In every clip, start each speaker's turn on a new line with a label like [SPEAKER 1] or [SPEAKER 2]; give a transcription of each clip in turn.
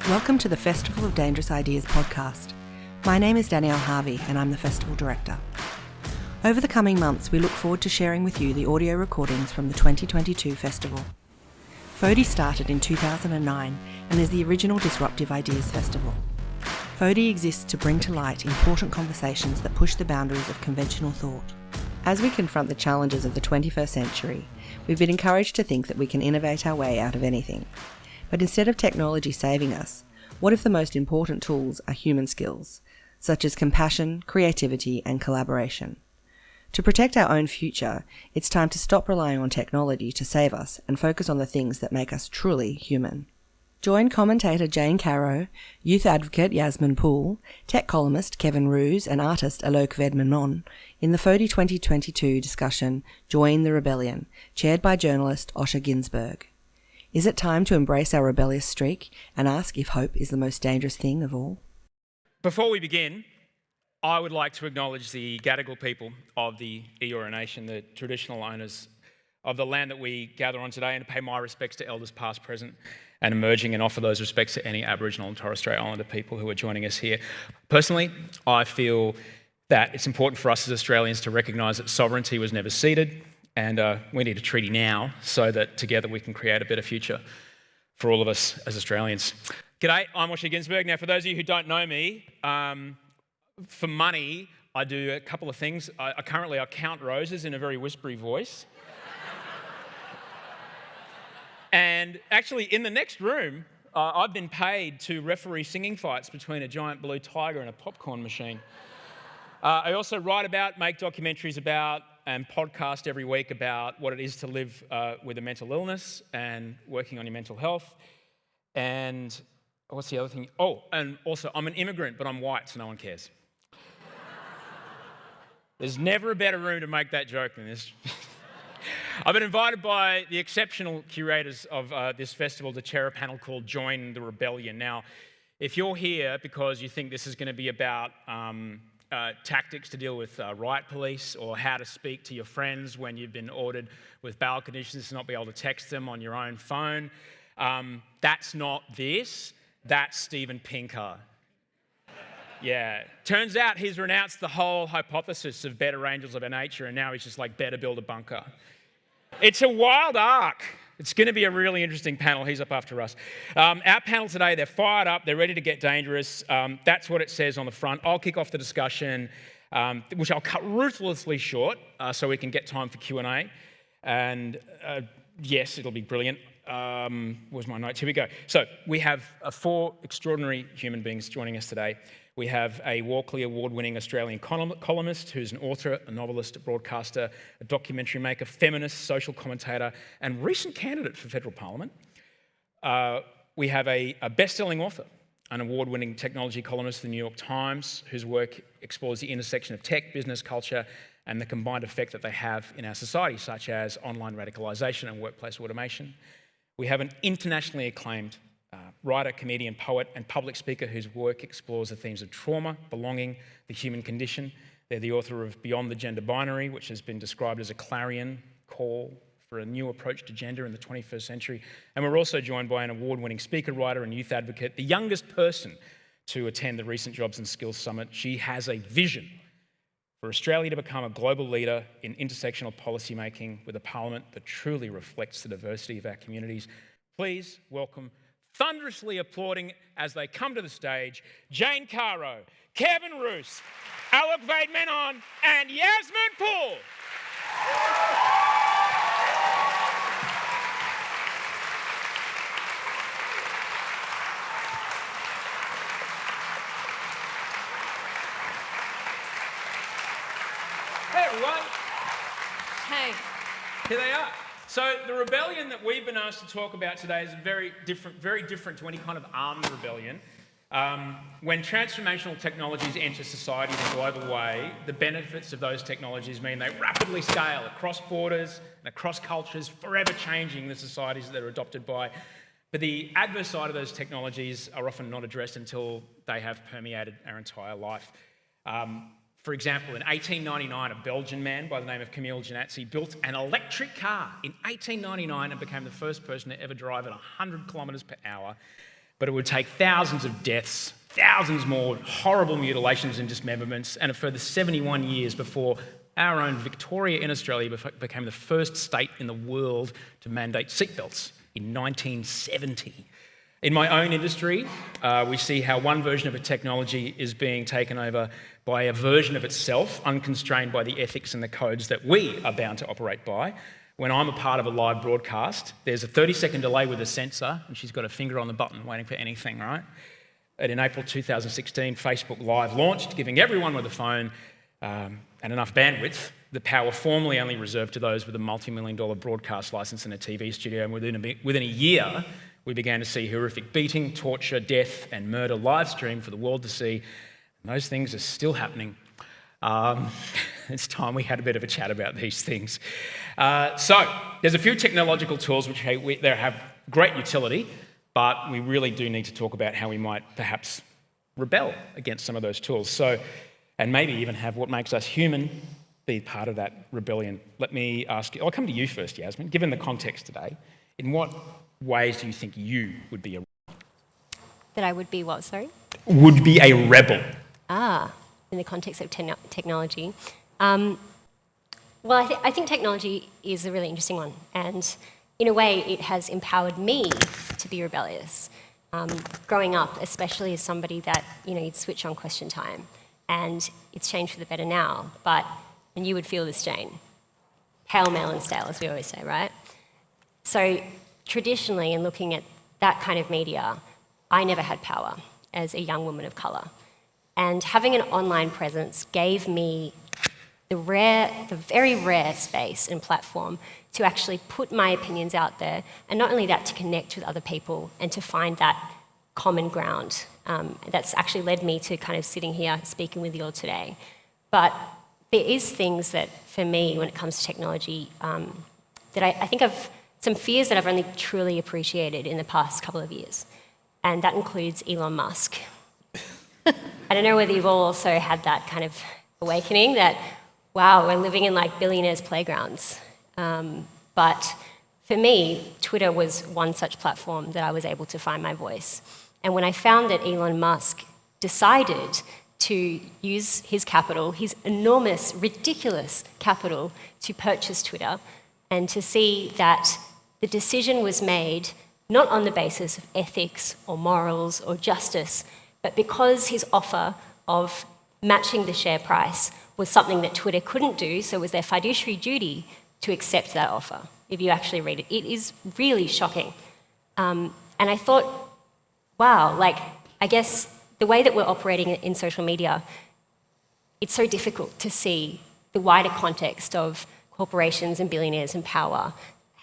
[SPEAKER 1] Welcome to the Festival of Dangerous Ideas podcast. My name is Danielle Harvey and I'm the Festival Director. Over the coming months, we look forward to sharing with you the audio recordings from the 2022 festival. FODI started in 2009 and is the original Disruptive Ideas Festival. FODI exists to bring to light important conversations that push the boundaries of conventional thought. As we confront the challenges of the 21st century, we've been encouraged to think that we can innovate our way out of anything. But instead of technology saving us, what if the most important tools are human skills, such as compassion, creativity, and collaboration? To protect our own future, it's time to stop relying on technology to save us and focus on the things that make us truly human. Join commentator Caro, youth advocate Yasmin Poole, tech columnist Kevin Roose, and artist Alok Vaid-Menon in the FODI 2022 discussion Join the Rebellion, chaired by journalist Osher Günsberg. Is it time to embrace our rebellious streak and ask if hope is the most dangerous thing of all?
[SPEAKER 2] Before we begin, I would like to acknowledge the Gadigal people of the Eora Nation, the traditional owners of the land that we gather on today, and to pay my respects to elders past, present and emerging, and offer those respects to any Aboriginal and Torres Strait Islander people who are joining us here. Personally, I feel that it's important for us as Australians to recognise that sovereignty was never ceded, and we need a treaty now so that together we can create a better future for all of us as Australians. G'day, I'm Osher Günsberg. Now, for those of you who don't know me, for money, I do a couple of things. I count roses in a very whispery voice. And actually, in the next room, I've been paid to referee singing fights between a giant blue tiger and a popcorn machine. I also write about, make documentaries about, and podcast every week about what it is to live with a mental illness and working on your mental health. And what's the other thing? Oh, and also I'm an immigrant, but I'm white, so no one cares. There's never a better room to make that joke than this. I've been invited by the exceptional curators of this festival to chair a panel called Join the Rebellion. Now, if you're here because you think this is going to be about tactics to deal with riot police, or how to speak to your friends when you've been ordered with bail conditions to not be able to text them on your own phone, that's not this, that's Steven Pinker. Yeah, turns out he's renounced the whole hypothesis of better angels of our nature, and now he's just like, better build a bunker. It's a wild arc. It's going to be a really interesting panel. He's up after us. Our panel today, they're fired up. They're ready to get dangerous. That's what it says on the front. I'll kick off the discussion, which I'll cut ruthlessly short so we can get time for Q&A. And yes, it'll be brilliant. Where's my notes? Here we go. So we have four extraordinary human beings joining us today. We have a Walkley Award-winning Australian columnist who's an author, a novelist, a broadcaster, a documentary maker, feminist, social commentator, and recent candidate for federal parliament. We have a best-selling author, an award-winning technology columnist for the New York Times, whose work explores the intersection of tech, business, culture, and the combined effect that they have in our society, such as online radicalisation and workplace automation. We have an internationally acclaimed writer, comedian, poet, and public speaker whose work explores the themes of trauma, belonging, the human condition. They're the author of Beyond the Gender Binary, which has been described as a clarion call for a new approach to gender in the 21st century. And we're also joined by an award-winning speaker, writer, and youth advocate, the youngest person to attend the recent Jobs and Skills Summit. She has a vision for Australia to become a global leader in intersectional policymaking with a parliament that truly reflects the diversity of our communities. Please welcome, thunderously applauding as they come to the stage, Caro, Kevin Roose, Alok Vaid-Menon, and Yasmin Poole. Hey everyone.
[SPEAKER 3] Hey.
[SPEAKER 2] Here they are. So the rebellion that we've been asked to talk about today is very different to any kind of armed rebellion. When transformational technologies enter society in a global way, the benefits of those technologies mean they rapidly scale across borders and across cultures, forever changing the societies that they're adopted by. But the adverse side of those technologies are often not addressed until they have permeated our entire life. For example, in 1899, a Belgian man by the name of Camille Janatzi built an electric car in 1899 and became the first person to ever drive at 100 kilometres per hour. but it would take thousands of deaths, thousands more horrible mutilations and dismemberments, and a further 71 years before our own Victoria in Australia became the first state in the world to mandate seatbelts in 1970. In my own industry, we see how one version of a technology is being taken over by a version of itself, unconstrained by the ethics and the codes that we are bound to operate by. When I'm a part of a live broadcast, there's a 30-second delay with a sensor, and she's got a finger on the button waiting for anything, right? And in April 2016, Facebook Live launched, giving everyone with a phone and enough bandwidth the power formerly only reserved to those with a multi-million-dollar broadcast license and a TV studio. And within a year, we began to see horrific beating, torture, death, and murder live streamed for the world to see. And those things are still happening. It's time we had a bit of a chat about these things. So there's a few technological tools which have great utility, but we really do need to talk about how we might perhaps rebel against some of those tools. So, and maybe even have what makes us human be part of that rebellion. Let me ask you, I'll come to you first, Yasmin. Given the context today, in what ways do you think you would be a rebel?
[SPEAKER 3] That I would be what, sorry?
[SPEAKER 2] Would be a rebel.
[SPEAKER 3] In the context of technology. Well, I think technology is a really interesting one. And in a way, it has empowered me to be rebellious. Growing up, especially as somebody that, you'd switch on Question Time. And it's changed for the better now. And you would feel this, Jane. Pale, male and stale, as we always say, right? So traditionally, in looking at that kind of media, I never had power as a young woman of colour. And having an online presence gave me the very rare space and platform to actually put my opinions out there, and not only that, to connect with other people and to find that common ground. That's actually led me to kind of sitting here speaking with you all today. But there is things that, for me, when it comes to technology, that I think I've some fears that I've only truly appreciated in the past couple of years. And that includes Elon Musk. I don't know whether you've all also had that kind of awakening that, wow, we're living in like billionaires' playgrounds. But for me, Twitter was one such platform that I was able to find my voice. And when I found that Elon Musk decided to use his capital, his enormous, ridiculous capital, to purchase Twitter, and to see that the decision was made not on the basis of ethics or morals or justice, but because his offer of matching the share price was something that Twitter couldn't do, so it was their fiduciary duty to accept that offer. If you actually read it, it is really shocking. And I thought, wow, I guess the way that we're operating in social media, it's so difficult to see the wider context of corporations and billionaires in power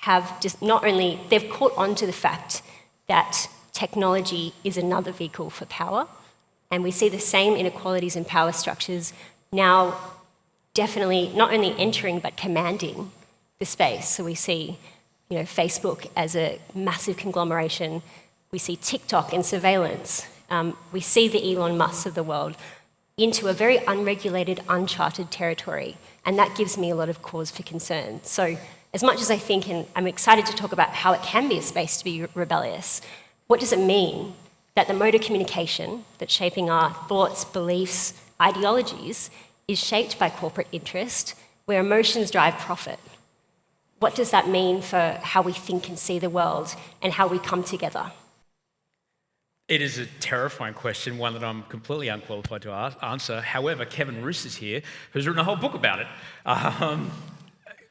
[SPEAKER 3] have just not only, they've caught on to the fact that technology is another vehicle for power, and we see the same inequalities in power structures now definitely not only entering but commanding the space. So we see, Facebook as a massive conglomeration. We see TikTok and surveillance. We see the Elon Musks of the world into a very unregulated, uncharted territory, and that gives me a lot of cause for concern. So as much as I think, and I'm excited to talk about how it can be a space to be rebellious, what does it mean that the mode of communication that's shaping our thoughts, beliefs, ideologies is shaped by corporate interest, where emotions drive profit? What does that mean for how we think and see the world and how we come together?
[SPEAKER 2] It is a terrifying question, one that I'm completely unqualified to answer. However, Kevin Roose is here, who's written a whole book about it.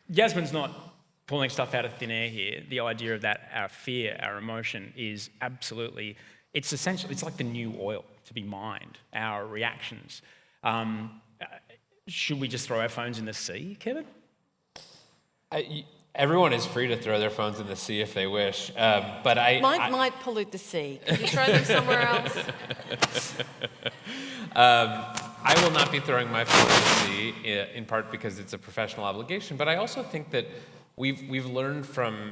[SPEAKER 2] Yasmin's not pulling stuff out of thin air here. The idea of that, our fear, our emotion, is absolutely, it's essentially, it's like the new oil to be mined, our reactions. Should we just throw our phones in the sea, Kevin?
[SPEAKER 4] Everyone is free to throw their phones in the sea if they wish, but
[SPEAKER 5] might pollute the sea. Could you throw them somewhere else?
[SPEAKER 4] I will not be throwing my phone in the sea, in part because it's a professional obligation, but I also think that we've learned from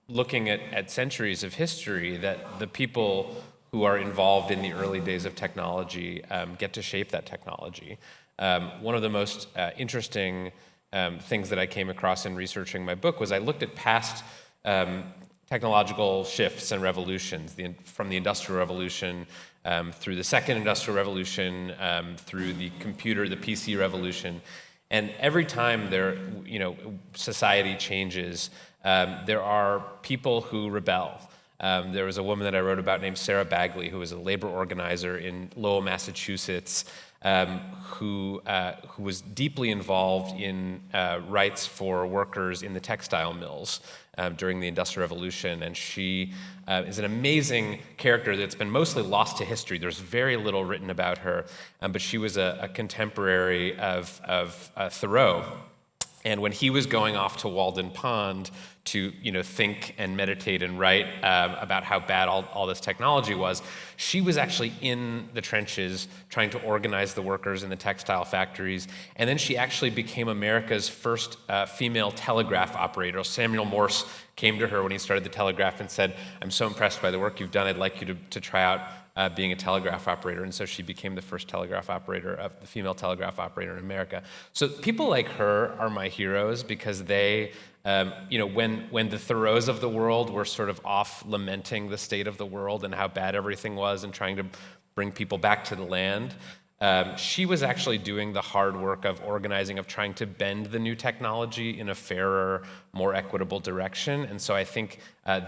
[SPEAKER 4] looking at centuries of history that the people who are involved in the early days of technology get to shape that technology. One of the most interesting things that I came across in researching my book was I looked at past technological shifts and revolutions, from the Industrial Revolution through the Second Industrial Revolution, through the computer, the PC revolution. And every time society changes, there are people who rebel. There was a woman that I wrote about named Sarah Bagley, who was a labor organizer in Lowell, Massachusetts, who was deeply involved in rights for workers in the textile mills during the Industrial Revolution. And she is an amazing character that's been mostly lost to history. There's very little written about her, but she was a contemporary of Thoreau. And when he was going off to Walden Pond to think and meditate and write about how bad all this technology was, she was actually in the trenches trying to organize the workers in the textile factories. And then she actually became America's first female telegraph operator. Samuel Morse came to her when he started the telegraph and said, "I'm so impressed by the work you've done, I'd like you to try out being a telegraph operator." And so she became the first the female telegraph operator in America. So people like her are my heroes because they, when the Thoreaus of the world were sort of off lamenting the state of the world and how bad everything was and trying to bring people back to the land, she was actually doing the hard work of organizing, of trying to bend the new technology in a fairer, more equitable direction. And so I think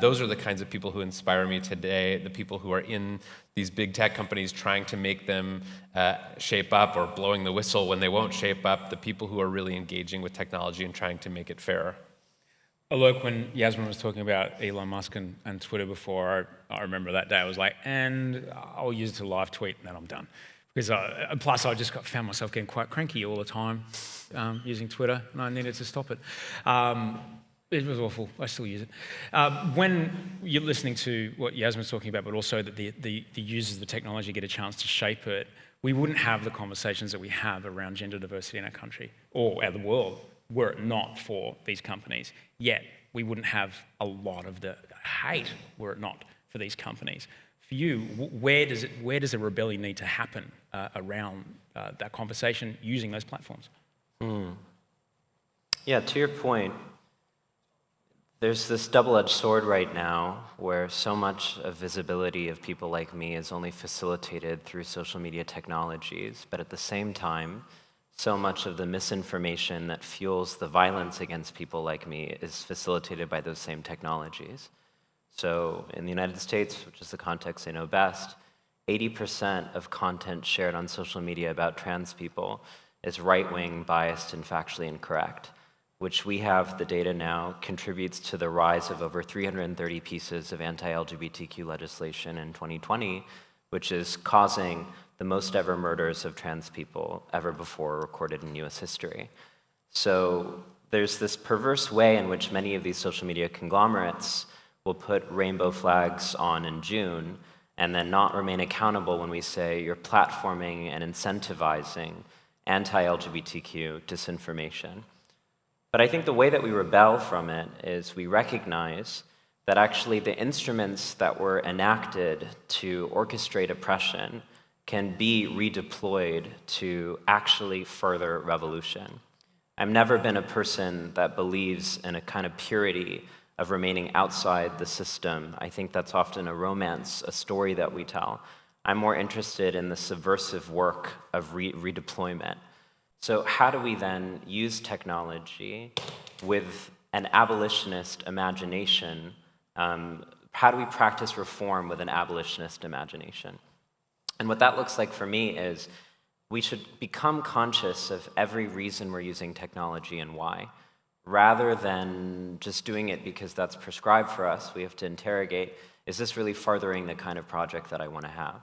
[SPEAKER 4] those are the kinds of people who inspire me today, the people who are in these big tech companies trying to make them shape up or blowing the whistle when they won't shape up, the people who are really engaging with technology and trying to make it fairer.
[SPEAKER 2] Alok, when Yasmin was talking about Elon Musk and Twitter before, I remember that day I was like, and I'll use it to live tweet and then I'm done. Because plus I just found myself getting quite cranky all the time using Twitter, and I needed to stop it. It was awful. I still use it. When you're listening to what Yasmin's talking about, but also that the users of the technology get a chance to shape it, we wouldn't have the conversations that we have around gender diversity in our country or the world were it not for these companies. Yet we wouldn't have a lot of the hate were it not for these companies. For you, where does a rebellion need to happen around that conversation using those platforms?
[SPEAKER 6] Yeah, to your point, there's this double-edged sword right now where so much of visibility of people like me is only facilitated through social media technologies, but at the same time, so much of the misinformation that fuels the violence against people like me is facilitated by those same technologies. So in the United States, which is the context I know best, 80% of content shared on social media about trans people is right-wing, biased, and factually incorrect, which we have the data now contributes to the rise of over 330 pieces of anti-LGBTQ legislation in 2020, which is causing the most ever murders of trans people ever before recorded in US history. So there's this perverse way in which many of these social media conglomerates will put rainbow flags on in June and then not remain accountable when we say you're platforming and incentivizing anti-LGBTQ disinformation. But I think the way that we rebel from it is we recognize that actually the instruments that were enacted to orchestrate oppression can be redeployed to actually further revolution. I've never been a person that believes in a kind of purity of remaining outside the system. I think that's often a romance, a story that we tell. I'm more interested in the subversive work of redeployment. So how do we then use technology with an abolitionist imagination? How do we practice reform with an abolitionist imagination? And what that looks like for me is we should become conscious of every reason we're using technology and why. Rather than just doing it because that's prescribed for us, we have to interrogate, is this really furthering the kind of project that I want to have?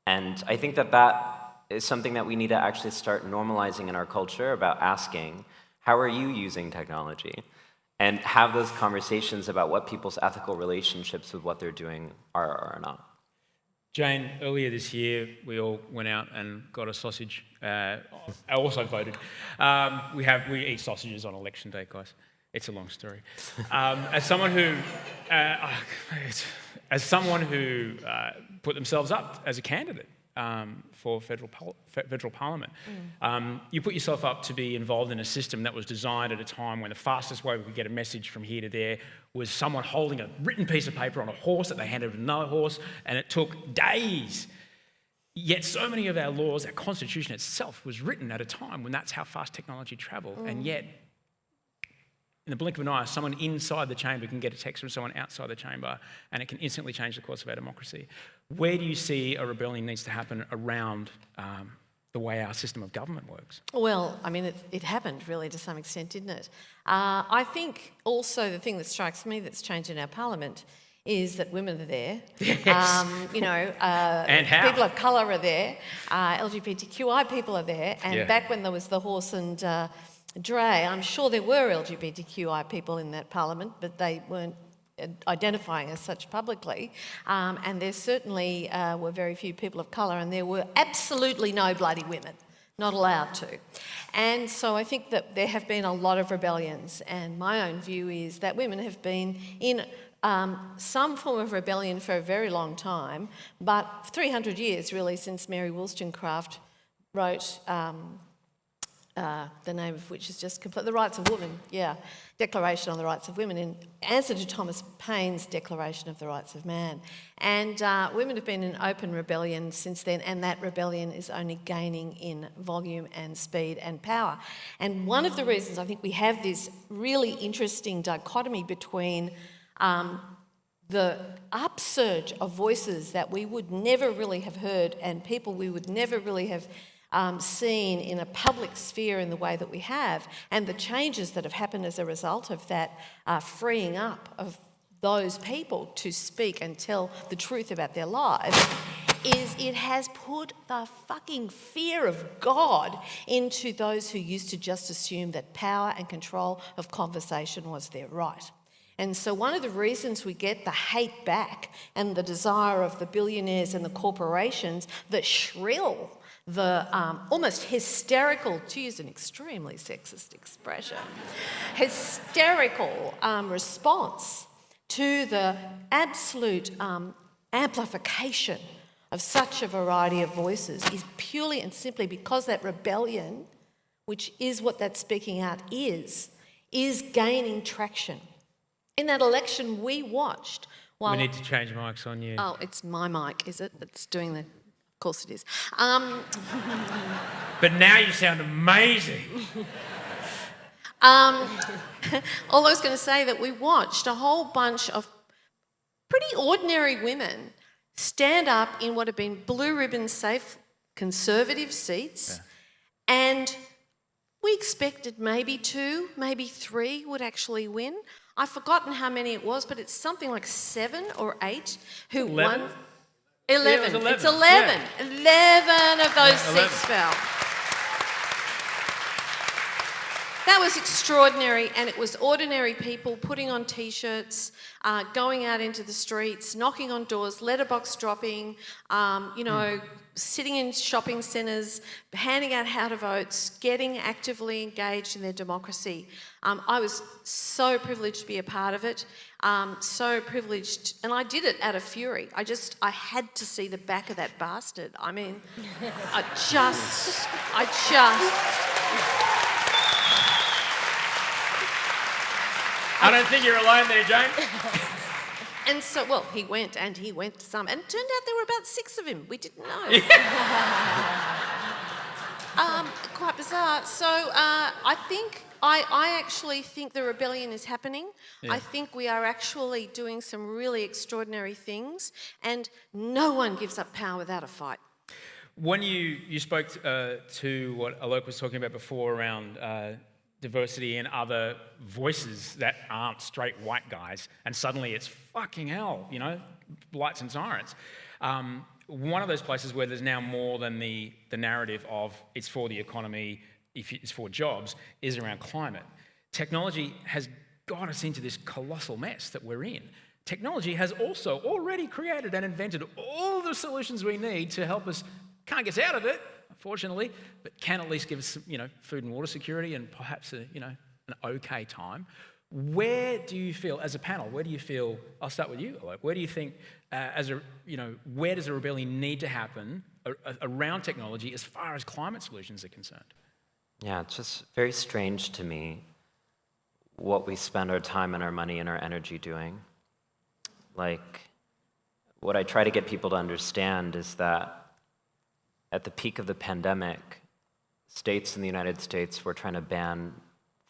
[SPEAKER 6] And I think that that is something that we need to actually start normalizing in our culture about asking, how are you using technology? And have those conversations about what people's ethical relationships with what they're doing are or are not.
[SPEAKER 2] Jane, earlier this year, we all went out and got a sausage. I also voted. We eat sausages on election day, guys. It's a long story. As someone who put themselves up as a candidate for federal parliament. You put yourself up to be involved in a system that was designed at a time when the fastest way we could get a message from here to there was someone holding a written piece of paper on a horse that they handed to another horse, and it took days. Yet so many of our laws, our constitution itself, was written at a time when that's how fast technology travelled, and yet in the blink of an eye, someone inside the chamber can get a text from someone outside the chamber, and it can instantly change the course of our democracy. Where do you see a rebellion needs to happen around the way our system of government works?
[SPEAKER 5] Well, I mean, it happened really to some extent, didn't it? I think also the thing that strikes me that's changed in our parliament is that women are there.
[SPEAKER 2] Yes.
[SPEAKER 5] And
[SPEAKER 2] how?
[SPEAKER 5] People of colour are there. LGBTQI people are there. And back when there was the horse and Dre, I'm sure there were LGBTQI people in that parliament, but they weren't identifying as such publicly. And there certainly were very few people of colour, and there were absolutely no bloody women, not allowed to. And so I think that there have been a lot of rebellions, and my own view is that women have been in some form of rebellion for a very long time, but 300 years really since Mary Wollstonecraft wrote the name of which is just complete, The Rights of Women, Declaration on the Rights of Women, in answer to Thomas Paine's Declaration of the Rights of Man. And women have been in open rebellion since then, and that rebellion is only gaining in volume and speed and power. And one of the reasons I think we have this really interesting dichotomy between the upsurge of voices that we would never really have heard and people we would never really have seen in a public sphere in the way that we have, and the changes that have happened as a result of that freeing up of those people to speak and tell the truth about their lives, is it has put the fucking fear of God into those who used to just assume that power and control of conversation was their right. And so one of the reasons we get the hate back and the desire of the billionaires and the corporations that shrill the almost hysterical, to use an extremely sexist expression, hysterical response to the absolute amplification of such a variety of voices is purely and simply because that rebellion, which is what that speaking out is gaining traction. In that election we watched...
[SPEAKER 2] We need to change mics on you.
[SPEAKER 5] Oh, it's my mic, is it? That's doing the... Of course it is.
[SPEAKER 2] But now you sound amazing.
[SPEAKER 5] All I was going to say that we watched a whole bunch of pretty ordinary women stand up in what have been blue ribbon safe conservative seats, and we expected maybe 2, maybe 3 would actually win. I've forgotten how many it was, but it's something like 7 or 8 who
[SPEAKER 2] 11?
[SPEAKER 5] won. 11.
[SPEAKER 2] Yeah, it was 11.
[SPEAKER 5] It's 11.
[SPEAKER 2] Yeah.
[SPEAKER 5] 11 of those seats fell. That was extraordinary, and it was ordinary people putting on T-shirts, going out into the streets, knocking on doors, letterbox dropping, sitting in shopping centres, handing out how to votes, getting actively engaged in their democracy. I was so privileged to be a part of it, so privileged, and I did it out of fury. I had to see the back of that bastard. I mean, I just...
[SPEAKER 2] I don't think you're alone there, Jane.
[SPEAKER 5] And so, well, he went to some, and it turned out there were about 6 of him. We didn't know. Quite bizarre. So I actually think the rebellion is happening. Yeah. I think we are actually doing some really extraordinary things, and no one gives up power without a fight.
[SPEAKER 2] When you spoke to what Alok was talking about before around diversity and other voices that aren't straight white guys, and suddenly it's fucking hell, lights and sirens. One of those places where there's now more than the narrative of it's for the economy, if it's for jobs, is around climate. Technology has got us into this colossal mess that we're in. Technology has also already created and invented all the solutions we need to help us, can't get us out of it, unfortunately, but can at least give us, food and water security and perhaps an okay time. Where do you feel, as a panel, I'll start with you, Alok, where do you think, where does a rebellion need to happen around technology as far as climate solutions are concerned.
[SPEAKER 6] Yeah, it's just very strange to me what we spend our time and our money and our energy doing. Like, what I try to get people to understand is that at the peak of the pandemic, states in the United States were trying to ban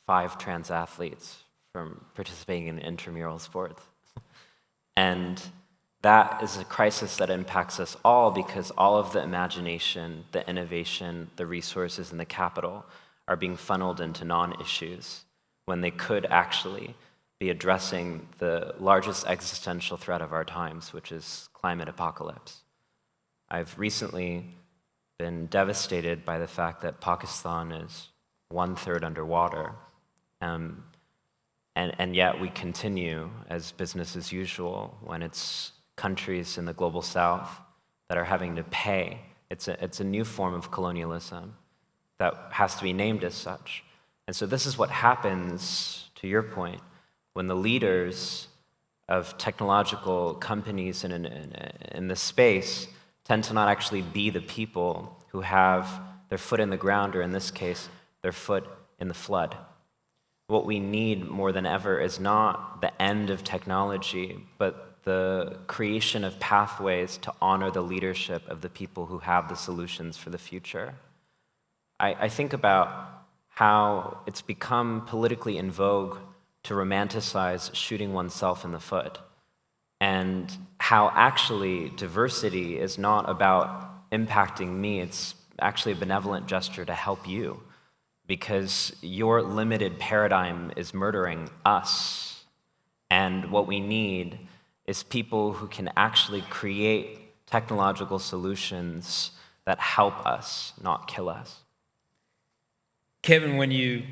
[SPEAKER 6] 5 trans athletes from participating in intramural sports. And that is a crisis that impacts us all because all of the imagination, the innovation, the resources, and the capital are being funneled into non-issues when they could actually be addressing the largest existential threat of our times, which is climate apocalypse. I've recently been devastated by the fact that Pakistan is 1/3 underwater, and yet we continue as business as usual when it's countries in the global south that are having to pay. It's a new form of colonialism that has to be named as such. And so this is what happens, to your point, when the leaders of technological companies in this space tend to not actually be the people who have their foot in the ground, or in this case, their foot in the flood. What we need more than ever is not the end of technology, but the creation of pathways to honor the leadership of the people who have the solutions for the future. I think about how it's become politically in vogue to romanticize shooting oneself in the foot, and how actually diversity is not about impacting me, it's actually a benevolent gesture to help you, because your limited paradigm is murdering us. And what we need is people who can actually create technological solutions that help us, not kill us.
[SPEAKER 2] Kevin, when you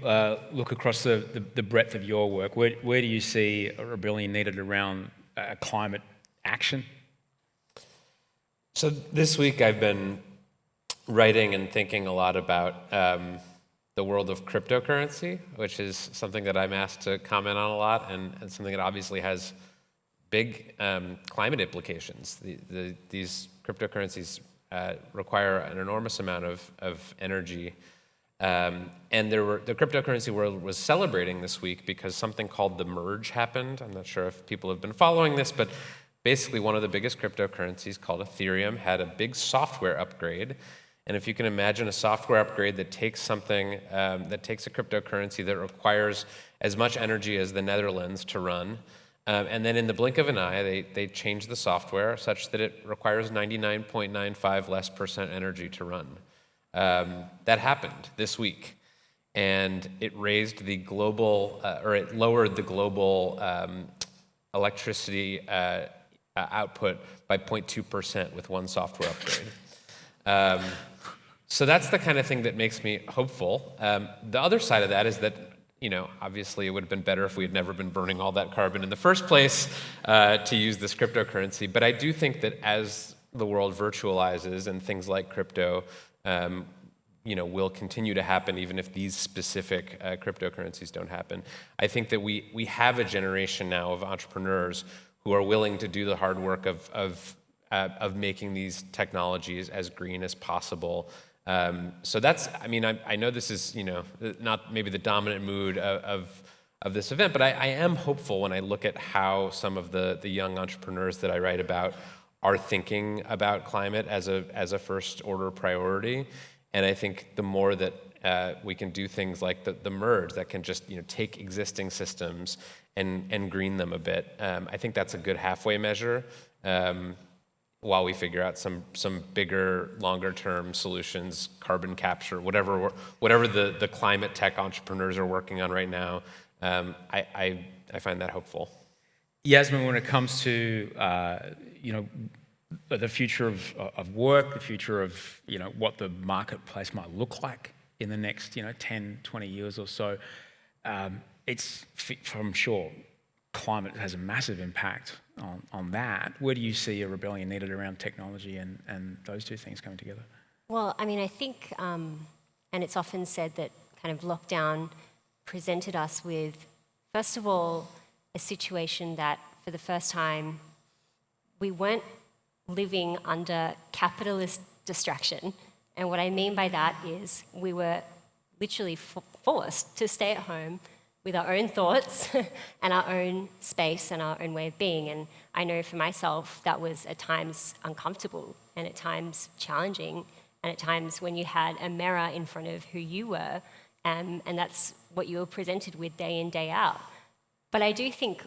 [SPEAKER 2] look across the breadth of your work, where do you see a rebellion needed around climate action?
[SPEAKER 4] So this week I've been writing and thinking a lot about the world of cryptocurrency, which is something that I'm asked to comment on a lot, and something that obviously has big climate implications. These cryptocurrencies require an enormous amount of energy. And the cryptocurrency world was celebrating this week because something called the merge happened. I'm not sure if people have been following this, but basically one of the biggest cryptocurrencies called Ethereum had a big software upgrade. And if you can imagine a software upgrade that takes something, that takes a cryptocurrency that requires as much energy as the Netherlands to run, and then in the blink of an eye, they change the software such that it requires 99.95% less energy to run. That happened this week, and it raised the global, or it lowered the global electricity output by 0.2% with one software upgrade. So that's the kind of thing that makes me hopeful. The other side of that is that, obviously it would have been better if we had never been burning all that carbon in the first place to use this cryptocurrency. But I do think that as the world virtualizes and things like crypto will continue to happen even if these specific cryptocurrencies don't happen. I think that we have a generation now of entrepreneurs who are willing to do the hard work of making these technologies as green as possible. So that's, I know this is, not maybe the dominant mood of this event, but I am hopeful when I look at how some of the young entrepreneurs that I write about are thinking about climate as a first order priority. And I think the more that we can do things like the merge that can just take existing systems and green them a bit, I think that's a good halfway measure while we figure out some bigger, longer term solutions, carbon capture, whatever the climate tech entrepreneurs are working on right now. I find that hopeful.
[SPEAKER 2] Yasmin, when it comes to the future of work, the future of what the marketplace might look like in the next 10, 20 years or so, it's from sure climate has a massive impact on that. Where do you see a rebellion needed around technology and those two things coming together?
[SPEAKER 3] Well, I think, and it's often said that kind of lockdown presented us with, first of all, a situation that for the first time we weren't living under capitalist distraction. And what I mean by that is we were literally forced to stay at home with our own thoughts and our own space and our own way of being. And I know for myself that was at times uncomfortable and at times challenging and at times when you had a mirror in front of who you were and that's what you were presented with day in, day out. But I do think,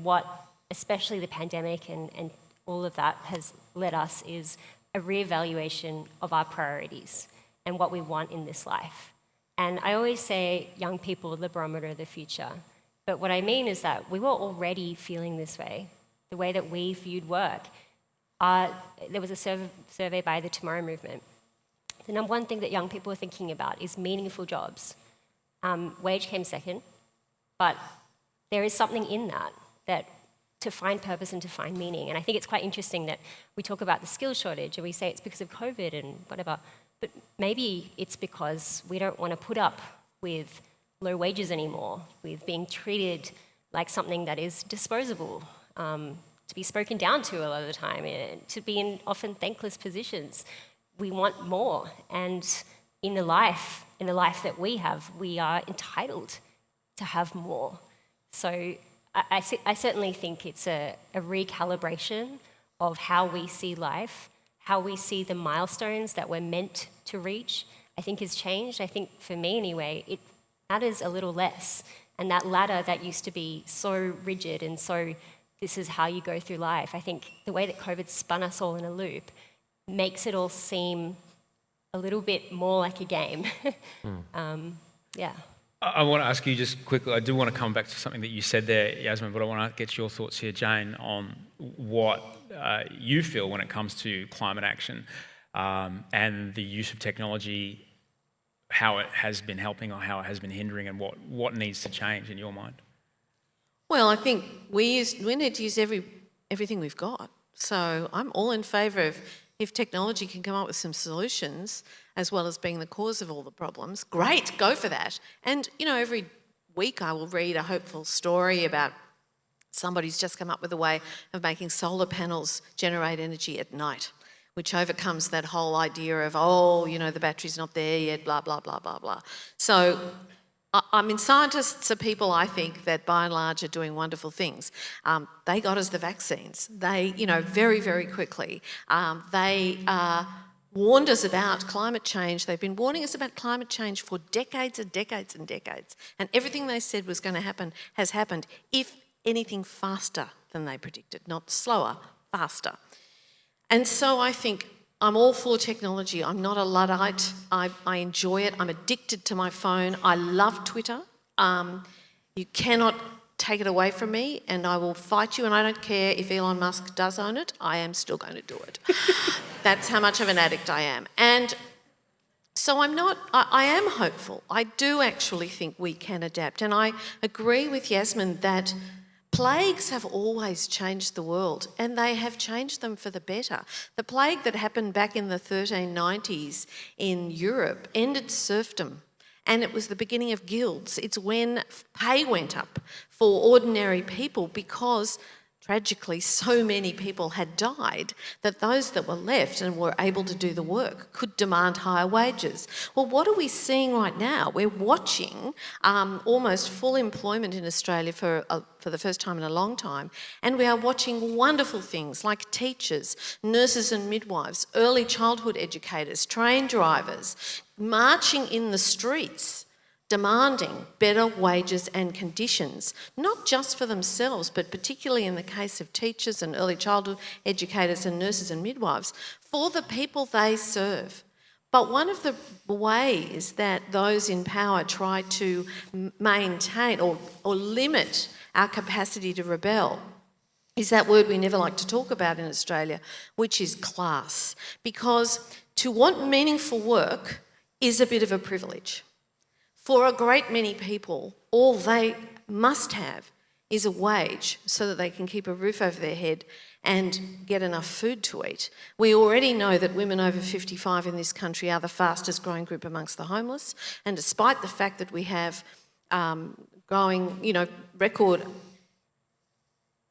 [SPEAKER 3] what especially the pandemic and all of that has led us is a reevaluation of our priorities and what we want in this life. And I always say young people are the barometer of the future. But what I mean is that we were already feeling this way, the way that we viewed work. There was a survey by the Tomorrow Movement. The number one thing that young people are thinking about is meaningful jobs. Wage came second, but there is something in that to find purpose and to find meaning. And I think it's quite interesting that we talk about the skills shortage and we say it's because of COVID and whatever. But maybe it's because we don't want to put up with low wages anymore, with being treated like something that is disposable, to be spoken down to a lot of the time, to be in often thankless positions. We want more. And in the life that we have, we are entitled to have more. So I certainly think it's a recalibration of how we see life, how we see the milestones that we're meant to reach, I think has changed. I think for me anyway, it matters a little less. And that ladder that used to be so rigid and so this is how you go through life, I think the way that COVID spun us all in a loop makes it all seem a little bit more like a game. Yeah.
[SPEAKER 2] I want to ask you just quickly, I do want to come back to something that you said there, Yasmin, but I want to get your thoughts here, Jane, on what you feel when it comes to climate action and the use of technology, how it has been helping or how it has been hindering and what needs to change in your mind.
[SPEAKER 5] Well, I think we need to use everything we've got. So I'm all in favour of if technology can come up with some solutions as well as being the cause of all the problems, great, go for that. And, every week I will read a hopeful story about somebody's just come up with a way of making solar panels generate energy at night, which overcomes that whole idea of, the battery's not there yet, blah, blah, blah, blah, blah. So scientists are people, I think, that by and large are doing wonderful things. They got us the vaccines. They, very, very quickly, they warned us about climate change. They've been warning us about climate change for decades and decades and decades. And everything they said was going to happen has happened, if anything faster than they predicted, not slower, faster. And so I think I'm all for technology. I'm not a Luddite. I enjoy it. I'm addicted to my phone. I love Twitter. You cannot take it away from me and I will fight you, and I don't care if Elon Musk does own it, I am still going to do it. That's how much of an addict I am. And so I am hopeful. I do actually think we can adapt. And I agree with Yasmin that plagues have always changed the world, and they have changed them for the better. The plague that happened back in the 1390s in Europe ended serfdom, and it was the beginning of guilds. It's when pay went up for ordinary people because, tragically, so many people had died that those that were left and were able to do the work could demand higher wages. Well, what are we seeing right now? We're watching almost full employment in Australia for the first time in a long time, and we are watching wonderful things like teachers, nurses and midwives, early childhood educators, train drivers, marching in the streets demanding better wages and conditions, not just for themselves, but particularly in the case of teachers and early childhood educators and nurses and midwives, for the people they serve. But one of the ways that those in power try to maintain or limit our capacity to rebel is that word we never like to talk about in Australia, which is class. Because to want meaningful work is a bit of a privilege. For a great many people, all they must have is a wage so that they can keep a roof over their head and get enough food to eat. We already know that women over 55 in this country are the fastest growing group amongst the homeless, and despite the fact that we have growing, record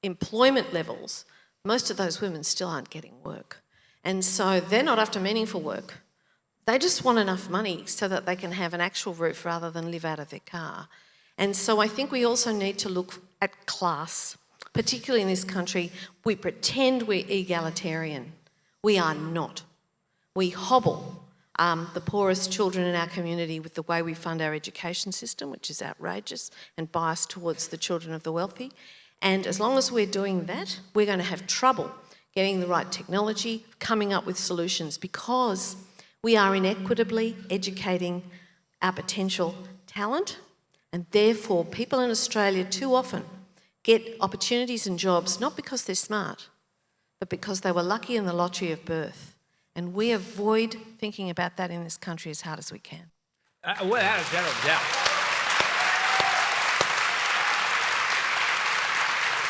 [SPEAKER 5] employment levels, most of those women still aren't getting work. And so they're not after meaningful work. They just want enough money so that they can have an actual roof rather than live out of their car. And so I think we also need to look at class, particularly in this country. We pretend we're egalitarian. We are not. We hobble the poorest children in our community with the way we fund our education system, which is outrageous and biased towards the children of the wealthy. And as long as we're doing that, we're going to have trouble getting the right technology, coming up with solutions, because we are inequitably educating our potential talent, and therefore people in Australia too often get opportunities and jobs not because they're smart, but because they were lucky in the lottery of birth. And we avoid thinking about that in this country as hard as we can.
[SPEAKER 2] Without a shadow of doubt.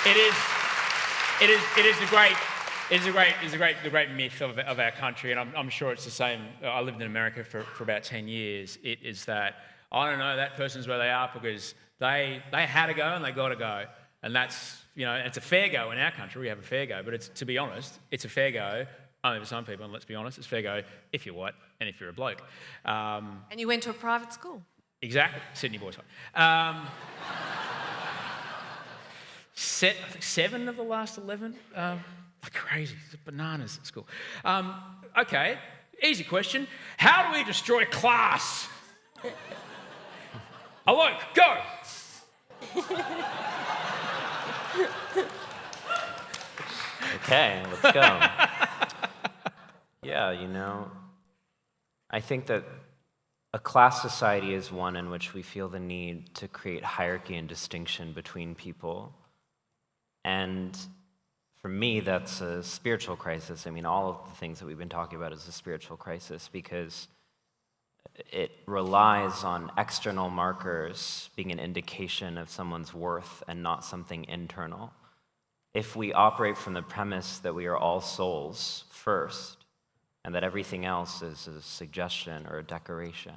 [SPEAKER 2] It is the great myth of our country, and I'm sure it's the same. I lived in America for about 10 years. It is that, I don't know, that person's where they are because they had to go and they got to go. And that's, it's a fair go in our country. We have a fair go, but to be honest, it's a fair go only for some people, and let's be honest, it's fair go if you're white and if you're a bloke.
[SPEAKER 5] And you went to a private school?
[SPEAKER 2] Exactly, Sydney Boys High. I think 7 of the last 11. Like crazy, it's bananas at school. Okay, easy question. How do we destroy class? Alok, go!
[SPEAKER 6] Okay, let's go. Yeah, I think that a class society is one in which we feel the need to create hierarchy and distinction between people. And for me, that's a spiritual crisis. I mean, all of the things that we've been talking about is a spiritual crisis because it relies on external markers being an indication of someone's worth and not something internal. If we operate from the premise that we are all souls first, and that everything else is a suggestion or a decoration,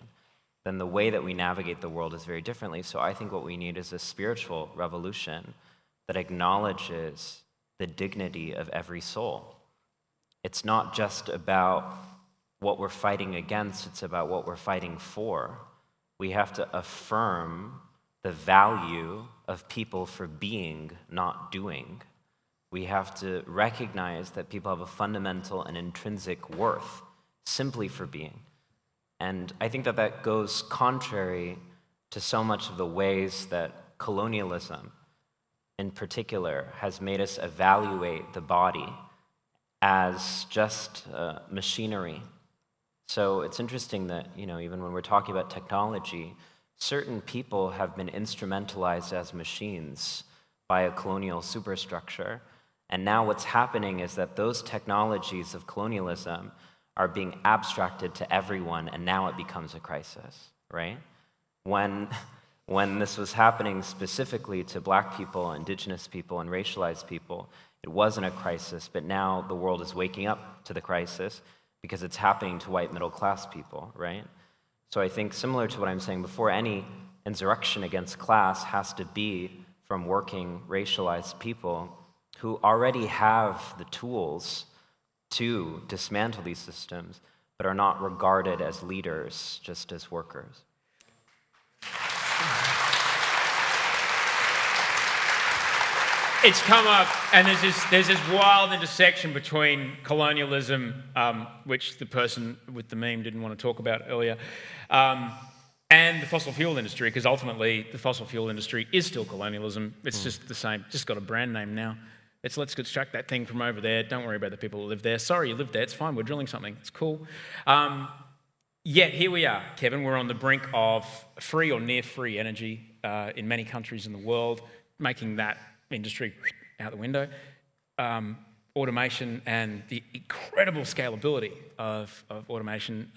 [SPEAKER 6] then the way that we navigate the world is very differently. So I think what we need is a spiritual revolution that acknowledges the dignity of every soul. It's not just about what we're fighting against, it's about what we're fighting for. We have to affirm the value of people for being, not doing. We have to recognize that people have a fundamental and intrinsic worth simply for being. And I think that goes contrary to so much of the ways that colonialism, in particular, has made us evaluate the body as just machinery. So it's interesting that, even when we're talking about technology, certain people have been instrumentalized as machines by a colonial superstructure. And now what's happening is that those technologies of colonialism are being abstracted to everyone, and now it becomes a crisis, right? When this was happening specifically to Black people, Indigenous people, and racialized people, it wasn't a crisis, but now the world is waking up to the crisis because it's happening to white middle-class people, right? So I think similar to what I'm saying before, any insurrection against class has to be from working, racialized people who already have the tools to dismantle these systems, but are not regarded as leaders, just as workers.
[SPEAKER 2] It's come up, and there's this wild intersection between colonialism, which the person with the meme didn't want to talk about earlier, and the fossil fuel industry, because ultimately the fossil fuel industry is still colonialism. It's just the same, just got a brand name now. Let's extract that thing from over there. Don't worry about the people who live there. Sorry, you live there. It's fine. We're drilling something. It's cool. Yet here we are, Kevin. We're on the brink of free or near free energy in many countries in the world, making that industry out the window. Automation and the incredible scalability of automation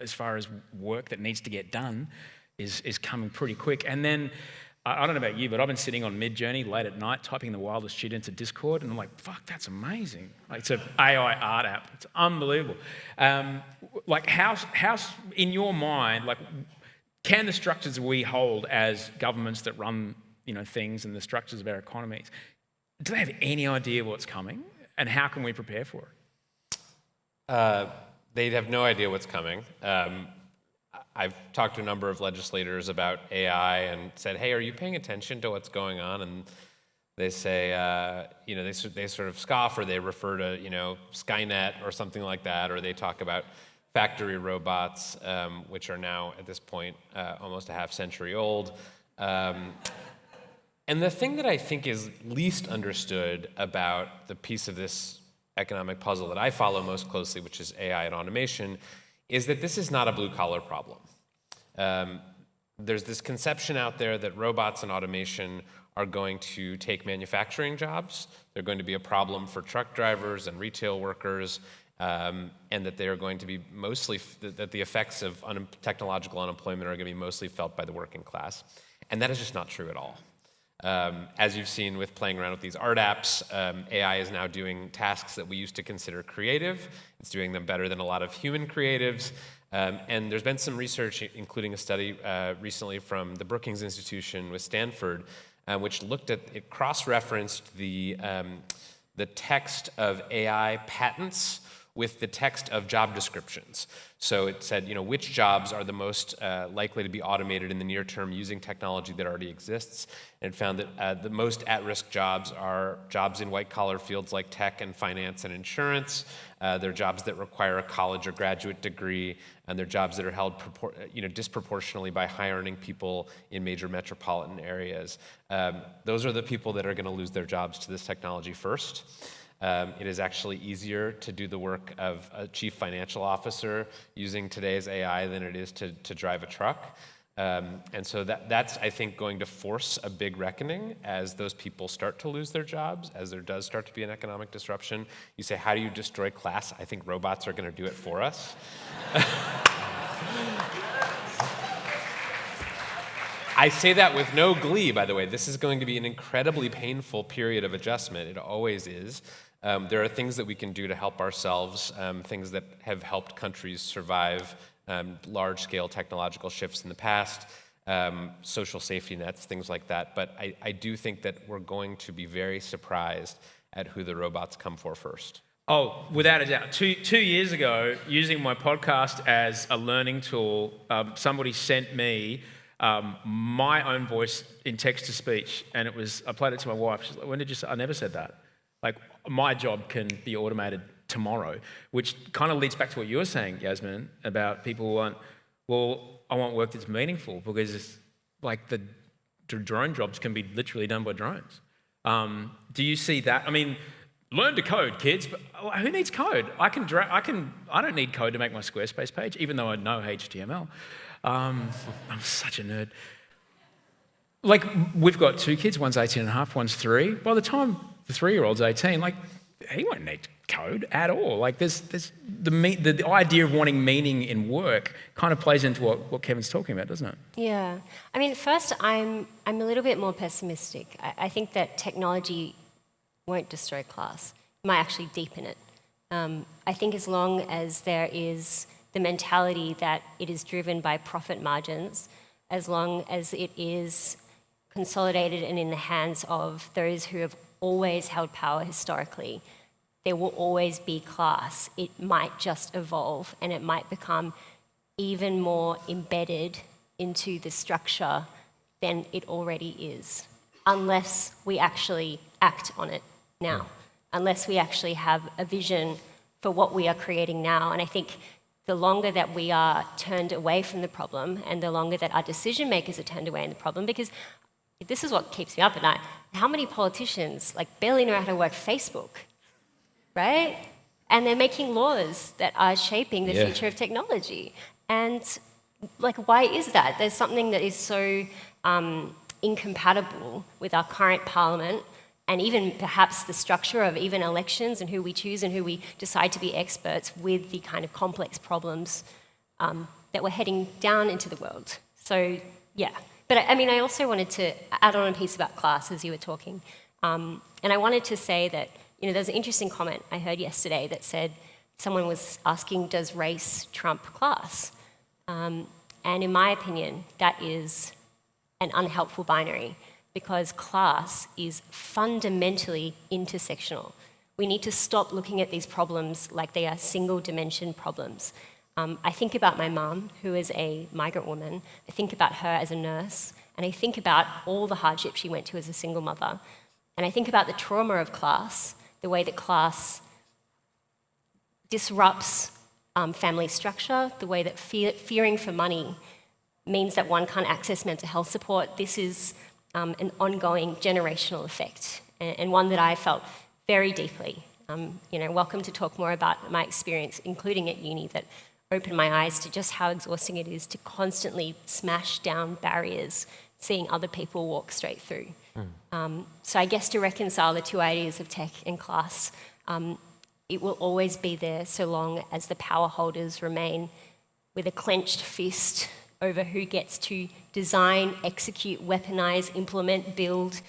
[SPEAKER 2] as far as work that needs to get done is coming pretty quick. And then I don't know about you, but I've been sitting on Mid-Journey late at night typing the wildest shit into Discord, and I'm like, fuck, that's amazing. Like, it's an AI art app. It's unbelievable. How in your mind, can the structures we hold as governments that run, things and the structures of our economies, do they have any idea what's coming, and how can we prepare for it?
[SPEAKER 4] They have no idea what's coming. I've talked to a number of legislators about AI and said, hey, are you paying attention to what's going on? And they say, they sort of scoff, or they refer to, Skynet or something like that, or they talk about factory robots, which are now, at this point, almost a half century old. And the thing that I think is least understood about the piece of this economic puzzle that I follow most closely, which is AI and automation, is that this is not a blue-collar problem. There's this conception out there that robots and automation are going to take manufacturing jobs. They're going to be a problem for truck drivers and retail workers, and that they are going to be that the effects of technological unemployment are going to be mostly felt by the working class. And that is just not true at all. As you've seen with playing around with these art apps, AI is now doing tasks that we used to consider creative. It's doing them better than a lot of human creatives. And there's been some research, including a study recently from the Brookings Institution with Stanford, which it cross-referenced the text of AI patents with the text of job descriptions. So it said, which jobs are the most likely to be automated in the near term using technology that already exists. And it found that the most at-risk jobs are jobs in white-collar fields like tech and finance and insurance. They're jobs that require a college or graduate degree, and they're jobs that are held disproportionately by high-earning people in major metropolitan areas. Those are the people that are going to lose their jobs to this technology first. It is actually easier to do the work of a chief financial officer using today's AI than it is to drive a truck. And so that's, I think, going to force a big reckoning as those people start to lose their jobs, as there does start to be an economic disruption. You say, how do you destroy class? I think robots are going to do it for us. I say that with no glee, by the way. This is going to be an incredibly painful period of adjustment. It always is. There are things that we can do to help ourselves, things that have helped countries survive large-scale technological shifts in the past, social safety nets, things like that. But I do think that we're going to be very surprised at who the robots come for first.
[SPEAKER 2] Oh, without a doubt. Two years ago, using my podcast as a learning tool, somebody sent me my own voice in text-to-speech, and I played it to my wife. She's like, when did you say? I never said that. Like, my job can be automated tomorrow, which kind of leads back to what you were saying, Yasmin, about people want, I want work that's meaningful, because it's like the drone jobs can be literally done by drones. Do you see that? I mean, learn to code, kids, but who needs code? I don't need code to make my Squarespace page, even though I know HTML. I'm such a nerd. Like, we've got 2 kids, one's 18 and a half, one's 3. By the time the 3-year-old's 18, like, he won't need code at all. Like, there's the idea of wanting meaning in work kind of plays into what Kevin's talking about, doesn't it?
[SPEAKER 3] Yeah. I mean, first, I'm a little bit more pessimistic. I think that technology won't destroy class. It might actually deepen it. I think as long as there is the mentality that it is driven by profit margins, as long as it is consolidated and in the hands of those who have always held power historically, there will always be class. It might just evolve, and it might become even more embedded into the structure than it already is, unless we actually act on it now, unless we actually have a vision for what we are creating now. And I think the longer that we are turned away from the problem, and the longer that our decision makers are turned away from the problem, because this is what keeps me up at night. How many politicians barely know how to work Facebook, right? And they're making laws that are shaping the future of technology. And why is that? There's something that is so incompatible with our current parliament, and even perhaps the structure of even elections and who we choose and who we decide to be experts with the kind of complex problems that we're heading down into the world. So, yeah. But I mean, I also wanted to add on a piece about class as you were talking. And I wanted to say that, there's an interesting comment I heard yesterday that said someone was asking, does race trump class? And in my opinion, that is an unhelpful binary, because class is fundamentally intersectional. We need to stop looking at these problems like they are single-dimension problems. I think about my mum, who is a migrant woman. I think about her as a nurse, and I think about all the hardship she went to as a single mother. And I think about the trauma of class, the way that class disrupts family structure, the way that fearing for money means that one can't access mental health support. This is an ongoing generational effect, and one that I felt very deeply. Welcome to talk more about my experience, including at uni, that opened my eyes to just how exhausting it is to constantly smash down barriers, seeing other people walk straight through. So I guess to reconcile the two ideas of tech and class, it will always be there so long as the power holders remain with a clenched fist over who gets to design, execute, weaponize, implement, build,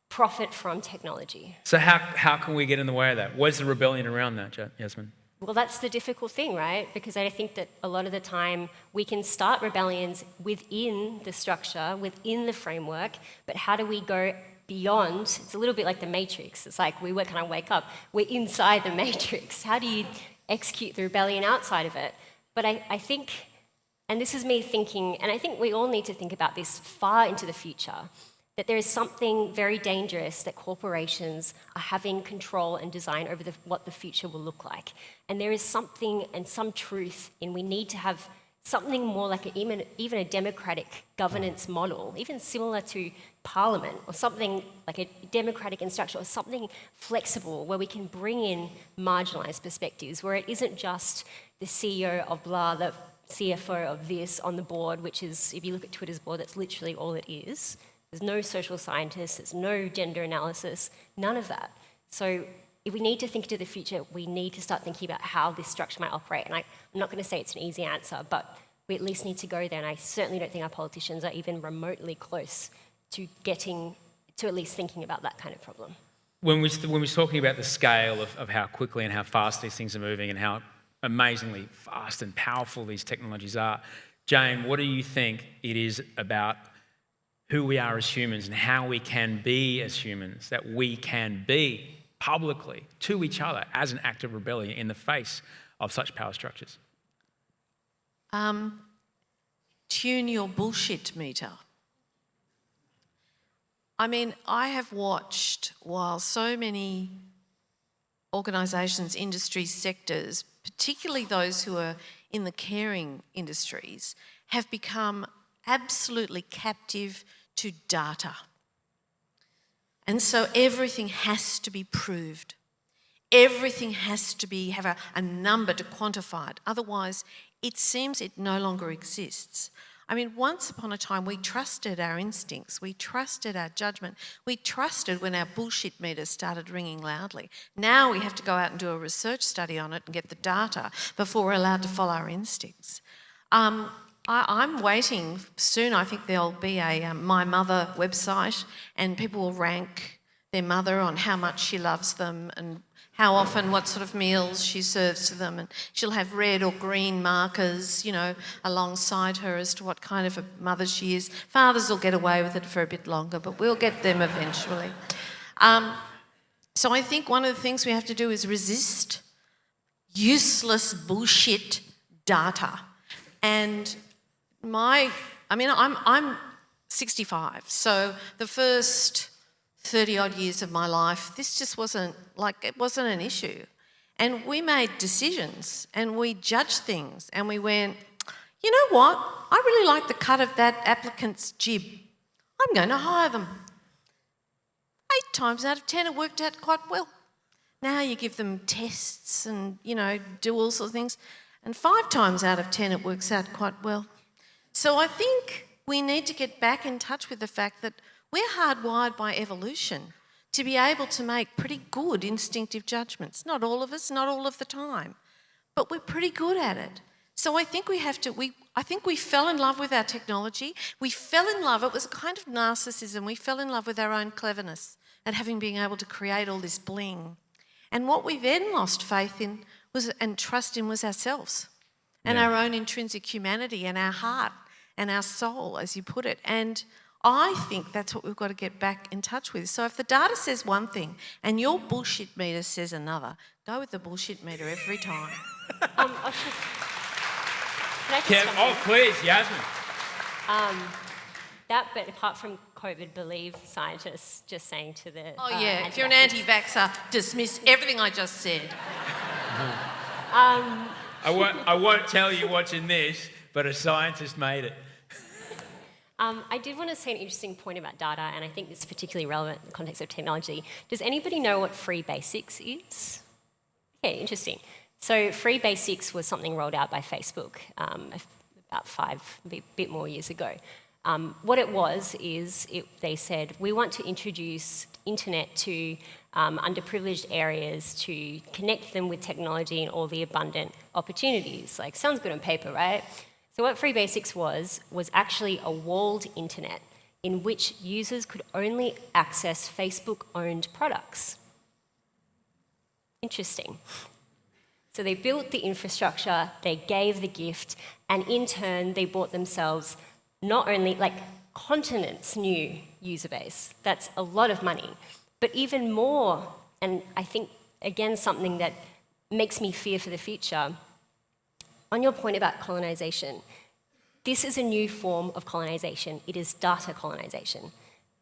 [SPEAKER 3] profit from technology.
[SPEAKER 2] So how can we get in the way of that? Where's the rebellion around that, Yasmin?
[SPEAKER 3] Well, that's the difficult thing, right? Because I think that a lot of the time we can start rebellions within the structure, within the framework, but how do we go beyond? It's a little bit like the Matrix. It's like we kind of wake up, we're inside the Matrix. How do you execute the rebellion outside of it? But I think, and this is me thinking, and I think we all need to think about this far into the future, that there is something very dangerous that corporations are having control and design over what the future will look like. And there is something and some truth in we need to have something more like even a democratic governance model, even similar to Parliament, or something like a democratic instruction, or something flexible where we can bring in marginalised perspectives, where it isn't just the CEO of blah, the CFO of this on the board, which is, if you look at Twitter's board, that's literally all it is. There's no social scientists, there's no gender analysis, none of that. So if we need to think to the future, we need to start thinking about how this structure might operate. And I'm not going to say it's an easy answer, but we at least need to go there. And I certainly don't think our politicians are even remotely close to getting to at least thinking about that kind of problem.
[SPEAKER 2] When we're talking about the scale of how quickly and how fast these things are moving and how amazingly fast and powerful these technologies are, Jane, what do you think it is about who we are as humans and how we can be as humans, that we can be publicly to each other as an act of rebellion in the face of such power structures?
[SPEAKER 5] Tune your bullshit meter. I mean, I have watched while so many organisations, industries, sectors, particularly those who are in the caring industries, have become absolutely captive to data. And so everything has to be proved. Everything has to have a number to quantify it. Otherwise, it seems it no longer exists. I mean, once upon a time, we trusted our instincts. We trusted our judgment. We trusted when our bullshit meters started ringing loudly. Now we have to go out and do a research study on it and get the data before we're allowed to follow our instincts. I'm waiting soon. I think there'll be a My Mother website, and people will rank their mother on how much she loves them and how often, what sort of meals she serves to them, and she'll have red or green markers, alongside her as to what kind of a mother she is. Fathers will get away with it for a bit longer, but we'll get them eventually. So I think one of the things we have to do is resist useless bullshit data. And I'm 65, so the first 30-odd years of my life, this just wasn't an issue. And we made decisions and we judged things and we went, you know what, I really like the cut of that applicant's jib. I'm going to hire them. 8 times out of 10 it worked out quite well. Now you give them tests and, do all sorts of things, and 5 times out of 10 it works out quite well. So I think we need to get back in touch with the fact that we're hardwired by evolution to be able to make pretty good instinctive judgments. Not all of us, not all of the time, but we're pretty good at it. So I think I think we fell in love with our technology. We fell in love, it was a kind of narcissism. We fell in love with our own cleverness at having been able to create all this bling. And what we then lost faith in and trust in was ourselves and our own intrinsic humanity and our heart and our soul, as you put it. And I think that's what we've got to get back in touch with. So if the data says one thing and your bullshit meter says another, go with the bullshit meter every time.
[SPEAKER 3] Osher, can I just jump in?
[SPEAKER 2] Please, Yasmin.
[SPEAKER 3] But apart from COVID, believe scientists just saying to the
[SPEAKER 5] If you're an anti-vaxxer, dismiss everything I just said.
[SPEAKER 2] I won't tell you what's in this, but a scientist made it.
[SPEAKER 3] I did want to say an interesting point about data, and I think it's particularly relevant in the context of technology. Does anybody know what free basics is? Okay, interesting. So free basics was something rolled out by Facebook about a bit more years ago. What it was is they said, we want to introduce internet to underprivileged areas to connect them with technology and all the abundant opportunities. Like, sounds good on paper, right? So what Free Basics was actually a walled internet in which users could only access Facebook-owned products. Interesting. So they built the infrastructure, they gave the gift, and in turn, they bought themselves not only continents new user base. That's a lot of money. But even more, and I think, again, something that makes me fear for the future, on your point about colonization, this is a new form of colonization. It is data colonization.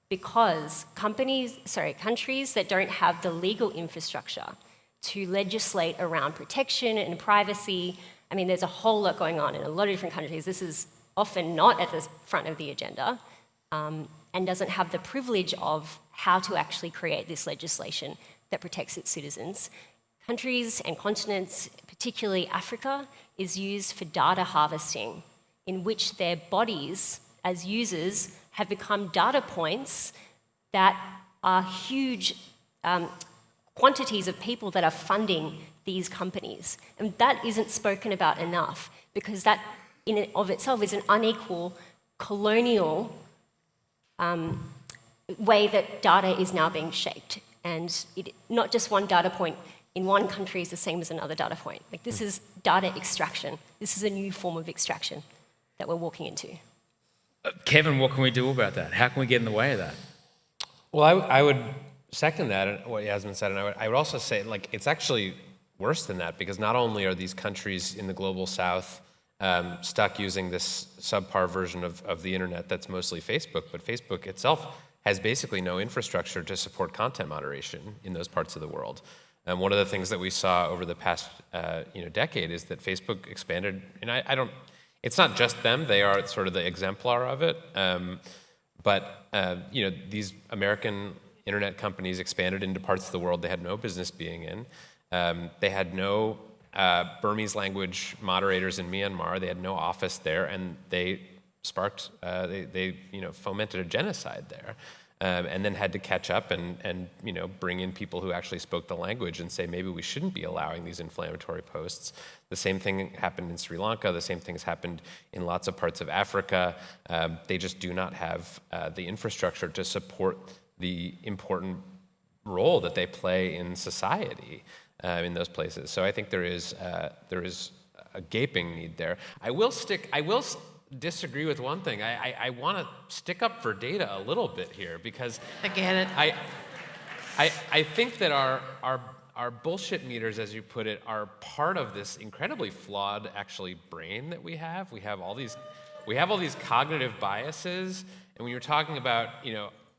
[SPEAKER 3] Because countries that don't have the legal infrastructure to legislate around protection and privacy, I mean, there's a whole lot going on in a lot of different countries. This is often not at the front of the agenda, and doesn't have the privilege of how to actually create this legislation that protects its citizens. Countries and continents, particularly Africa, is used for data harvesting, in which their bodies, as users, have become data points that are huge quantities of people that are funding these companies. And that isn't spoken about enough, because that in and of itself is an unequal colonial way that data is now being shaped. And not just one data point in one country is the same as another data point. Like, this is data extraction. This is a new form of extraction that we're walking into.
[SPEAKER 2] Kevin, what can we do about that? How can we get in the way of that?
[SPEAKER 4] Well, I would second that, what Yasmin said, and I would also say, it's actually worse than that, because not only are these countries in the global south stuck using this subpar version of the internet that's mostly Facebook, but Facebook itself has basically no infrastructure to support content moderation in those parts of the world. And one of the things that we saw over the past decade is that Facebook expanded, and it's not just them, they are sort of the exemplar of it, but these American internet companies expanded into parts of the world they had no business being in. They had no Burmese language moderators in Myanmar. They had no office there, and they sparked, they fomented a genocide there, and then had to catch up and bring in people who actually spoke the language and say, maybe we shouldn't be allowing these inflammatory posts. The same thing happened in Sri Lanka. The same thing's happened in lots of parts of Africa. They just do not have the infrastructure to support the important role that they play in society in those places. So I think there is a gaping need there. I will disagree with one thing. I want to stick up for data a little bit here, because
[SPEAKER 5] I get it.
[SPEAKER 4] I think that our bullshit meters, as you put it, are part of this incredibly flawed, actually, brain that we have. We have all these cognitive biases, and when you're talking about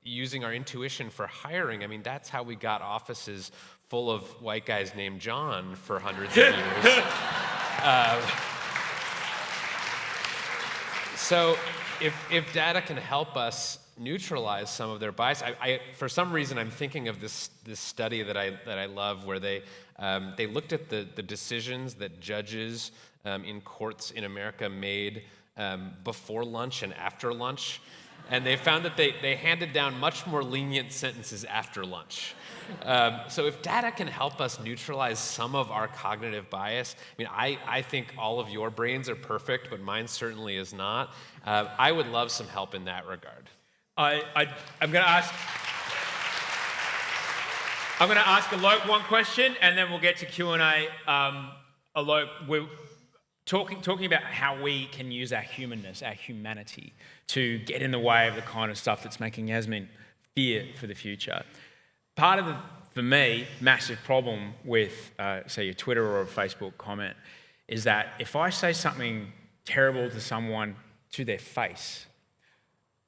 [SPEAKER 4] using our intuition for hiring, I mean, that's how we got offices full of white guys named John for hundreds of years. So if data can help us neutralize some of their bias, for some reason I'm thinking of this study that I love, where they looked at the decisions that judges in courts in America made before lunch and after lunch, and they found that they handed down much more lenient sentences after lunch. So if data can help us neutralize some of our cognitive bias, I mean, I think all of your brains are perfect, but mine certainly is not. I would love some help in that regard.
[SPEAKER 2] I'm going to ask Alok one question, and then we'll get to Q&A. Alok, talking about how we can use our humanness, our humanity, to get in the way of the kind of stuff that's making Yasmin fear for the future. Part of the, for me, massive problem with, say, a Twitter or a Facebook comment is that if I say something terrible to someone to their face,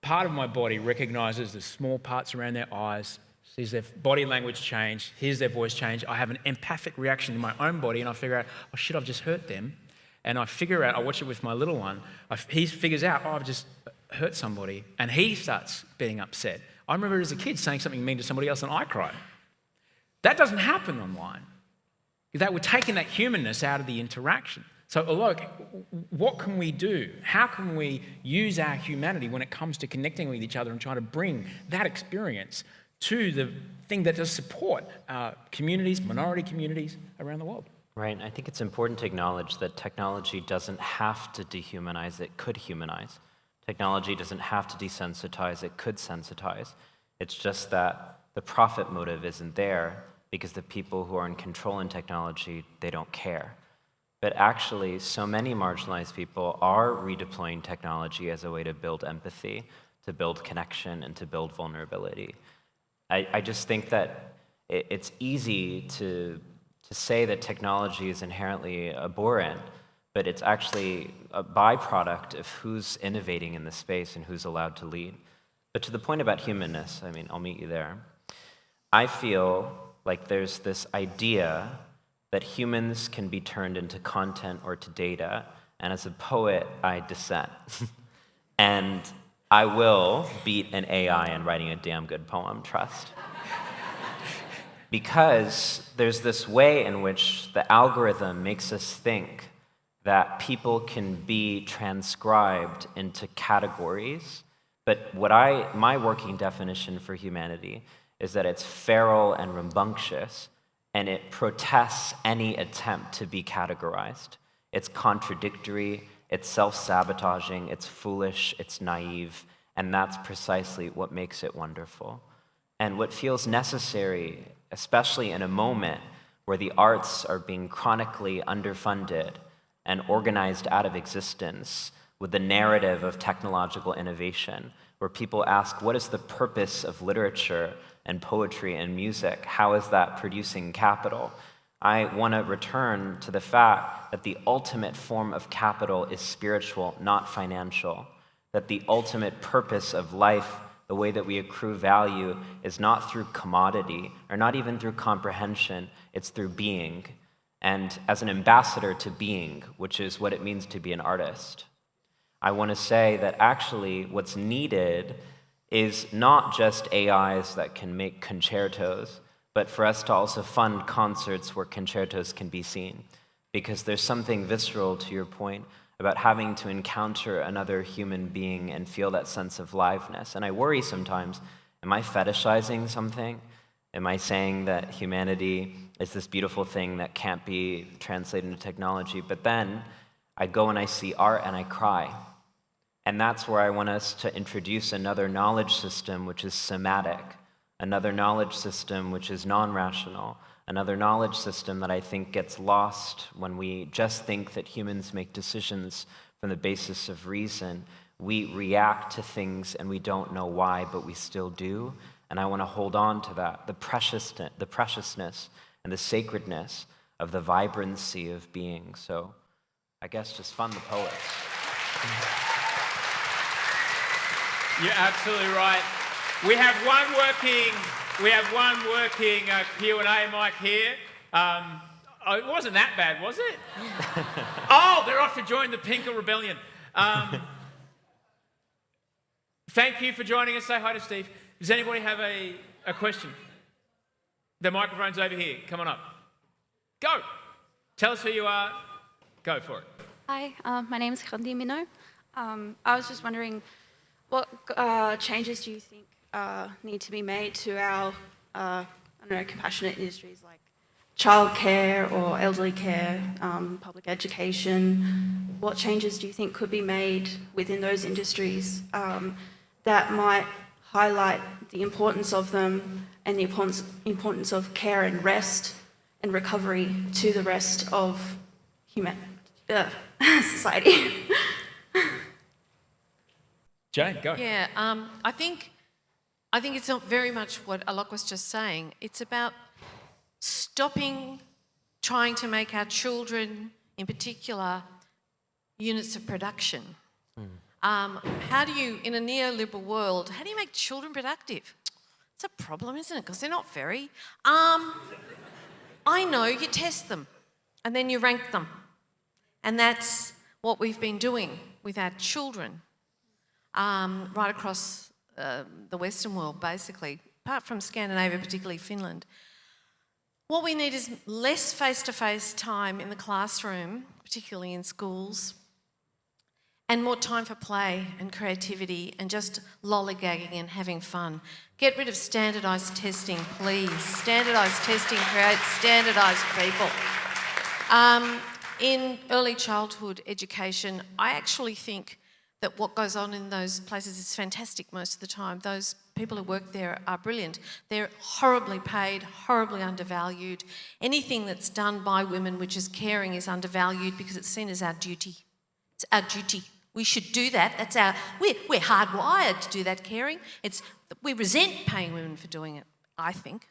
[SPEAKER 2] part of my body recognises the small parts around their eyes, sees their body language change, hears their voice change. I have an empathic reaction in my own body and I figure out, oh shit, I've just hurt them. And I figure out, I watch it with my little one, he figures out, oh, I've just hurt somebody, and he starts being upset. I remember as a kid saying something mean to somebody else and I cried. That doesn't happen online. That we're taking that humanness out of the interaction. So Alok, what can we do? How can we use our humanity when it comes to connecting with each other and trying to bring that experience to the thing that does support communities, minority communities around the world?
[SPEAKER 6] Right, and I think it's important to acknowledge that technology doesn't have to dehumanize, it could humanize. Technology doesn't have to desensitize, it could sensitize. It's just that the profit motive isn't there because the people who are in control in technology, they don't care. But actually, so many marginalized people are redeploying technology as a way to build empathy, to build connection, and to build vulnerability. I just think that it's easy to say that technology is inherently abhorrent, but it's actually a byproduct of who's innovating in the space and who's allowed to lead. But to the point about humanness, I mean, I'll meet you there. I feel like there's this idea that humans can be turned into content or to data, and as a poet, I dissent. And I will beat an AI in writing a damn good poem, trust. Because there's this way in which the algorithm makes us think that people can be transcribed into categories, but my working definition for humanity is that it's feral and rambunctious, and it protests any attempt to be categorized. It's contradictory, it's self-sabotaging, it's foolish, it's naive, and that's precisely what makes it wonderful. And what feels necessary, especially in a moment where the arts are being chronically underfunded and organized out of existence with the narrative of technological innovation, where people ask, what is the purpose of literature and poetry and music? How is that producing capital? I want to return to the fact that the ultimate form of capital is spiritual, not financial. That the ultimate purpose of life, the way that we accrue value, is not through commodity, or not even through comprehension, it's through being. And as an ambassador to being, which is what it means to be an artist, I want to say that actually what's needed is not just AIs that can make concertos, but for us to also fund concerts where concertos can be seen. Because there's something visceral, to your point, about having to encounter another human being and feel that sense of liveness. And I worry sometimes, am I fetishizing something? Am I saying that humanity is this beautiful thing that can't be translated into technology? But then I go and I see art and I cry. And that's where I want us to introduce another knowledge system which is somatic, another knowledge system which is non-rational, another knowledge system that I think gets lost when we just think that humans make decisions from the basis of reason. We react to things and we don't know why, but we still do. And I want to hold on to that, the preciousness and the sacredness of the vibrancy of being. So I guess just fund the poets.
[SPEAKER 2] You're absolutely right. We have one working Q&A mic here. It wasn't that bad, was it? Oh, they're off to join the Pinker Rebellion. Thank you for joining us. Say hi to Steve. Does anybody have a question? The microphone's over here. Come on up. Go. Tell us who you are. Go for it.
[SPEAKER 7] Hi, my name is Vaid-Menon. I was just wondering, what changes do you think need to be made to our, compassionate industries like childcare or elderly care, public education? What changes do you think could be made within those industries that might highlight the importance of them and the importance of care and rest and recovery to the rest of society.
[SPEAKER 2] Jane, go.
[SPEAKER 5] Yeah, I think it's not very much what Alok was just saying. It's about stopping trying to make our children, in particular, units of production. How do you, in a neoliberal world, how do you make children productive? It's a problem, isn't it? Because they're not very. I know, you test them and then you rank them. And that's what we've been doing with our children right across the Western world, basically, apart from Scandinavia, particularly Finland. What we need is less face-to-face time in the classroom, particularly in schools, and more time for play and creativity and just lollygagging and having fun. Get rid of standardised testing, please. Standardised testing creates standardised people. In early childhood education, I actually think that what goes on in those places is fantastic most of the time. Those people who work there are brilliant. They're horribly paid, horribly undervalued. Anything that's done by women, which is caring, is undervalued because it's seen as our duty. It's our duty. We should do that. That's our. We're hardwired to do that caring. We resent paying women for doing it, I think.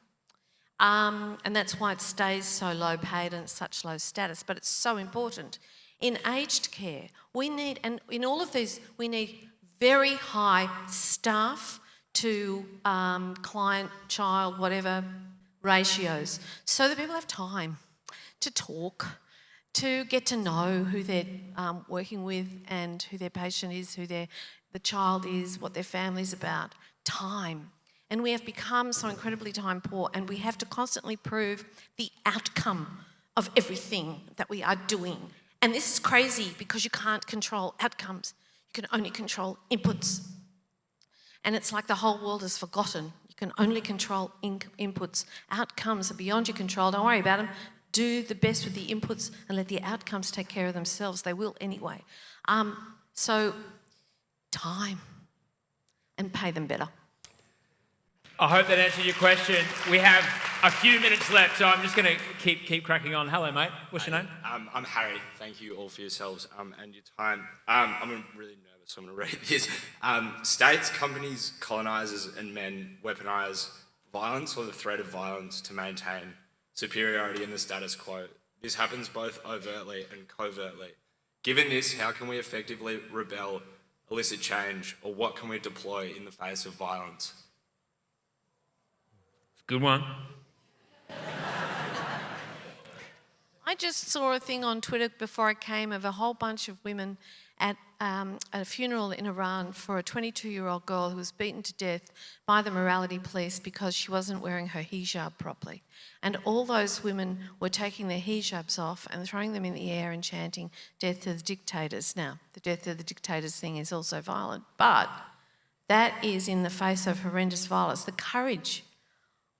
[SPEAKER 5] And that's why it stays so low paid and such low status. But it's so important. In aged care, we need, and in all of these, we need very high staff to client, child, whatever ratios, so that people have time to talk, to get to know who they're working with and who their patient is, who the child is, what their family's about. Time. And we have become so incredibly time poor, and we have to constantly prove the outcome of everything that we are doing. And this is crazy because you can't control outcomes. You can only control inputs. And it's like the whole world is forgotten. You can only control inputs. Outcomes are beyond your control. Don't worry about them. Do the best with the inputs and let the outcomes take care of themselves. They will anyway. So time, and pay them better.
[SPEAKER 2] I hope that answered your question. We have a few minutes left, so I'm just going to keep cracking on. Hello, mate. What's your name?
[SPEAKER 8] I'm Harry. Thank you all for yourselves and your time. I'm really nervous, so I'm going to read this. States, companies, colonisers and men weaponise violence or the threat of violence to maintain superiority in the status quo. This happens both overtly and covertly. Given this, how can we effectively rebel, elicit change, or what can we deploy in the face of violence?
[SPEAKER 2] Good one.
[SPEAKER 5] I just saw a thing on Twitter before I came of a whole bunch of women at a funeral in Iran for a 22-year-old girl who was beaten to death by the morality police because she wasn't wearing her hijab properly. And all those women were taking their hijabs off and throwing them in the air and chanting, "Death to the dictators." Now, the death of the dictators thing is also violent, but that is in the face of horrendous violence. The courage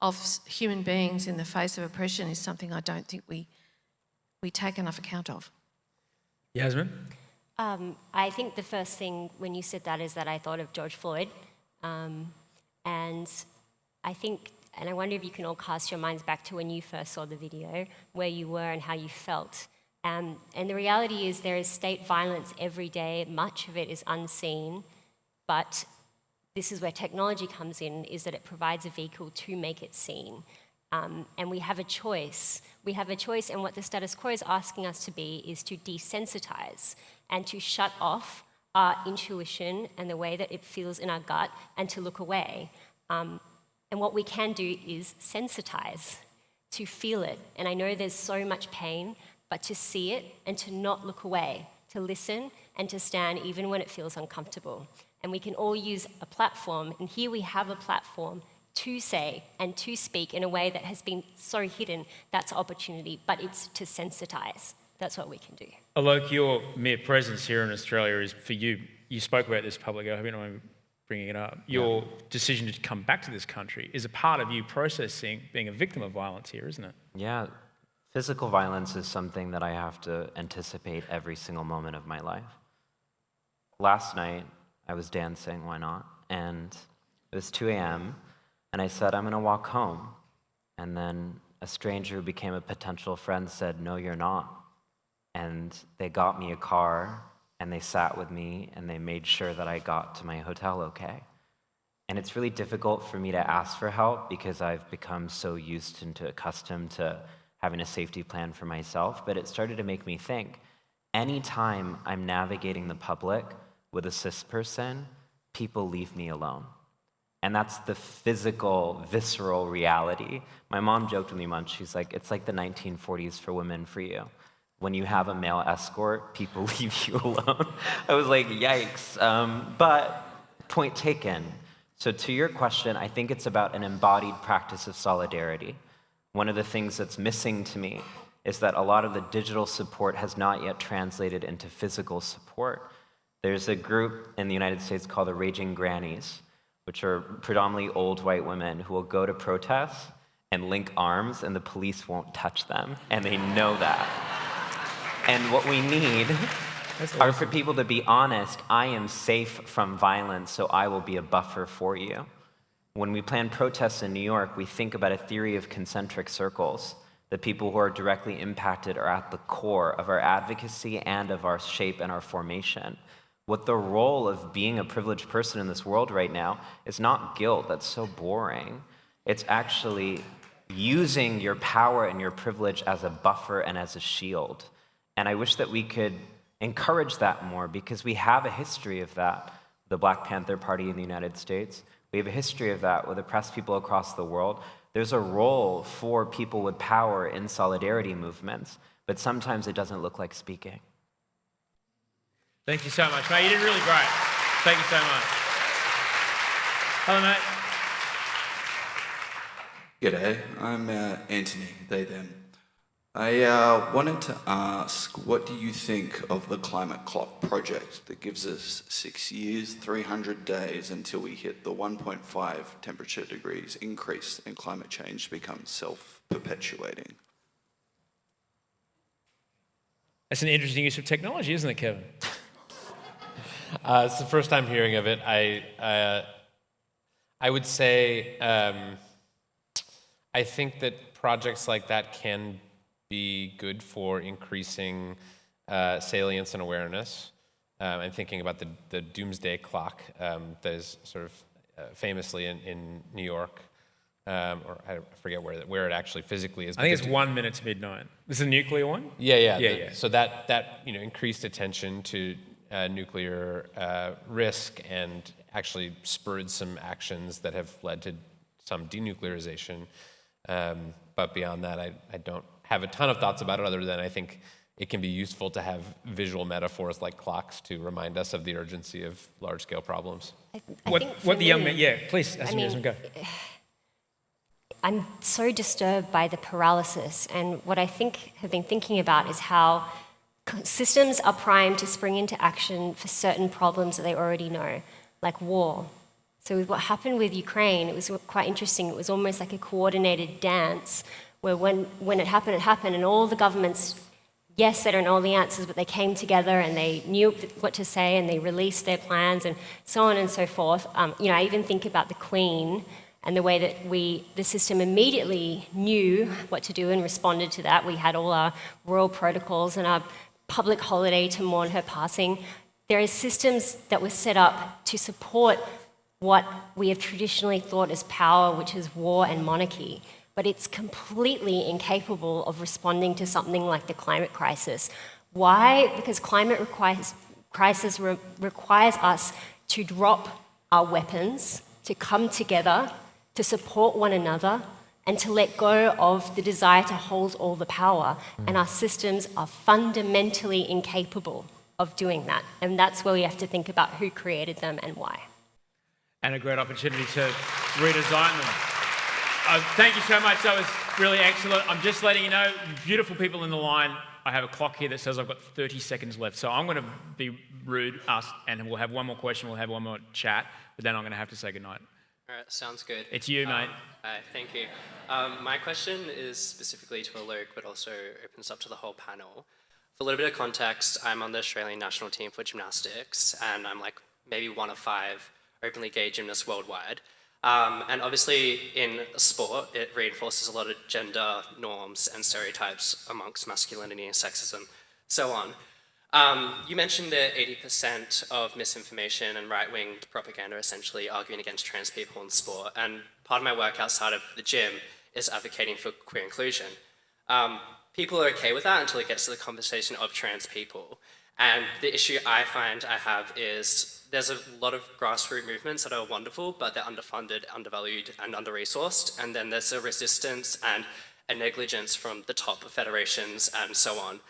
[SPEAKER 5] of human beings in the face of oppression is something I don't think we take enough account of.
[SPEAKER 2] Yasmin?
[SPEAKER 3] I think the first thing when you said that is that I thought of George Floyd. And I think, and I wonder if you can all cast your minds back to when you first saw the video, where you were and how you felt. And the reality is there is state violence every day. Much of it is unseen, but this is where technology comes in, is that it provides a vehicle to make it seen. And we have a choice. We have a choice, and what the status quo is asking us to be is to desensitize and to shut off our intuition and the way that it feels in our gut and to look away. And what we can do is sensitize, to feel it. And I know there's so much pain, but to see it and to not look away, to listen and to stand even when it feels uncomfortable. And we can all use a platform, and here we have a platform to say and to speak in a way that has been so hidden. That's opportunity, but it's to sensitize. That's what we can do.
[SPEAKER 2] Alok, your mere presence here in Australia is for you. You spoke about this publicly. I hope you don't mind bringing it up. Your decision to come back to this country is a part of you processing being a victim of violence here, isn't it?
[SPEAKER 6] Yeah, physical violence is something that I have to anticipate every single moment of my life. Last night, I was dancing, why not? And it was 2 a.m., and I said, I'm gonna walk home. And then a stranger who became a potential friend said, no, you're not. And they got me a car, and they sat with me, and they made sure that I got to my hotel okay. And it's really difficult for me to ask for help because I've become so used and accustomed to having a safety plan for myself, but it started to make me think, anytime I'm navigating the public with a cis person, people leave me alone. And that's the physical, visceral reality. My mom joked with me once, she's like, it's like the 1940s for women for you. When you have a male escort, people leave you alone. I was like, yikes. But point taken. So to your question, I think it's about an embodied practice of solidarity. One of the things that's missing to me is that a lot of the digital support has not yet translated into physical support. There's a group in the United States called the Raging Grannies, which are predominantly old white women who will go to protests and link arms and the police won't touch them, and they know that. And what we need are for people to be honest, I am safe from violence, so I will be a buffer for you. When we plan protests in New York, we think about a theory of concentric circles. The people who are directly impacted are at the core of our advocacy and of our shape and our formation. What the role of being a privileged person in this world right now is not guilt, that's so boring. It's actually using your power and your privilege as a buffer and as a shield. And I wish that we could encourage that more because we have a history of that. The Black Panther Party in the United States, we have a history of that with oppressed people across the world. There's a role for people with power in solidarity movements, but sometimes it doesn't look like speaking.
[SPEAKER 2] Thank you so much, mate. You did really great. Thank you so much. Hello, mate.
[SPEAKER 9] G'day, I'm Anthony, they, them. I wanted to ask, what do you think of the Climate Clock project that gives us 6 years, 300 days until we hit the 1.5 temperature degrees increase and climate change becomes self-perpetuating?
[SPEAKER 2] That's an interesting use of technology, isn't it, Kevin?
[SPEAKER 4] It's the first time hearing of it. I would say I think that projects like that can be good for increasing salience and awareness. I'm thinking about the doomsday clock that is sort of famously in New York, or I forget where it actually physically is.
[SPEAKER 2] I think it's 1 minute to midnight. This is a nuclear one?
[SPEAKER 4] Yeah. So that increased attention to nuclear risk and actually spurred some actions that have led to some denuclearization. But beyond that, I don't have a ton of thoughts about it other than I think it can be useful to have visual metaphors like clocks to remind us of the urgency of large-scale problems.
[SPEAKER 2] What the young man, please, Yasmin, go.
[SPEAKER 3] I'm so disturbed by the paralysis, and what I have been thinking about is how systems are primed to spring into action for certain problems that they already know, like war. So what happened with Ukraine, it was quite interesting. It was almost like a coordinated dance where when it happened, and all the governments, yes, they don't know all the answers, but they came together and they knew what to say and they released their plans and so on and so forth. I even think about the Queen and the way that the system immediately knew what to do and responded to that. We had all our royal protocols and our public holiday to mourn her passing. There are systems that were set up to support what we have traditionally thought as power, which is war and monarchy. But it's completely incapable of responding to something like the climate crisis. Why? Because climate crisis requires us to drop our weapons, to come together, to support one another, and to let go of the desire to hold all the power. And our systems are fundamentally incapable of doing that. And that's where we have to think about who created them and why.
[SPEAKER 2] And a great opportunity to redesign them. Thank you so much. That was really excellent. I'm just letting you know, beautiful people in the line. I have a clock here that says I've got 30 seconds left. So I'm going to be rude, and we'll have one more question, we'll have one more chat, but then I'm going to have to say goodnight.
[SPEAKER 10] All right, sounds good.
[SPEAKER 2] It's you, mate.
[SPEAKER 10] Thank you. My question is specifically to Alok, but also opens up to the whole panel. For a little bit of context, I'm on the Australian national team for gymnastics, and I'm like maybe one of 5 openly gay gymnasts worldwide. And obviously in sport, it reinforces a lot of gender norms and stereotypes amongst masculinity and sexism. so on. You mentioned that 80% of misinformation and right-wing propaganda are essentially arguing against trans people in sport, and part of my work outside of the gym is advocating for queer inclusion. People are okay with that until it gets to the conversation of trans people. And the issue I find I have is there's a lot of grassroots movements that are wonderful, but they're underfunded, undervalued, and under-resourced. And then there's a resistance and a negligence from the top federations and so on.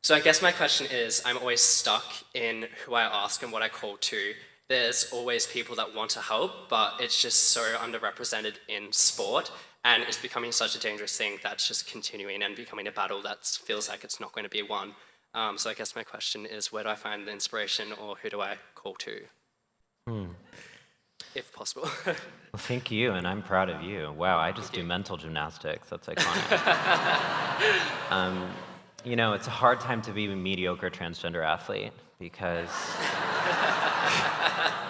[SPEAKER 10] So I guess my question is, I'm always stuck in who I ask and what I call to. There's always people that want to help, but it's just so underrepresented in sport. And it's becoming such a dangerous thing that's just continuing and becoming a battle that feels like it's not going to be won. So I guess my question is, where do I find the inspiration, or who do I call to? If possible.
[SPEAKER 6] Well, thank you, and I'm proud of you. Wow, I just do mental gymnastics. That's iconic. You know, it's a hard time to be a mediocre transgender athlete because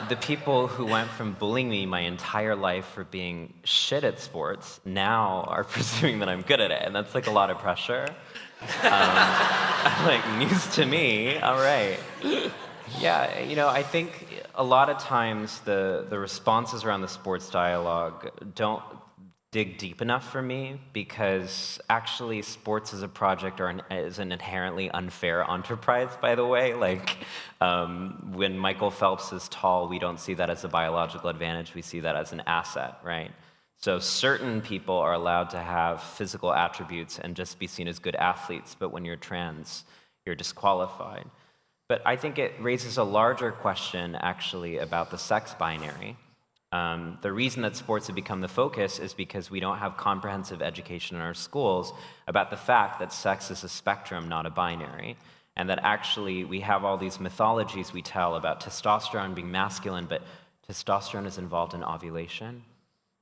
[SPEAKER 6] the people who went from bullying me my entire life for being shit at sports now are presuming that I'm good at it, and that's like a lot of pressure. Like, news to me, all right. Yeah, you know, I think a lot of times the responses around the sports dialogue don't dig deep enough for me, because actually sports as a project is an inherently unfair enterprise, by the way. Like, when Michael Phelps is tall, we don't see that as a biological advantage, we see that as an asset, right? So certain people are allowed to have physical attributes and just be seen as good athletes, but when you're trans, you're disqualified. But I think it raises a larger question, actually, about the sex binary. The reason that sports have become the focus is because we don't have comprehensive education in our schools about the fact that sex is a spectrum, not a binary, and that actually we have all these mythologies we tell about testosterone being masculine, but testosterone is involved in ovulation,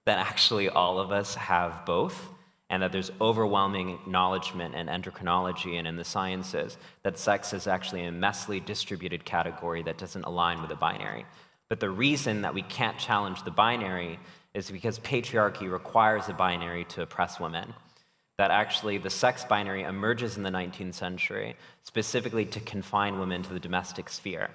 [SPEAKER 6] that actually all of us have both, and that there's overwhelming acknowledgement in endocrinology and in the sciences that sex is actually a messily distributed category that doesn't align with the binary. But the reason that we can't challenge the binary is because patriarchy requires a binary to oppress women. That actually the sex binary emerges in the 19th century specifically to confine women to the domestic sphere,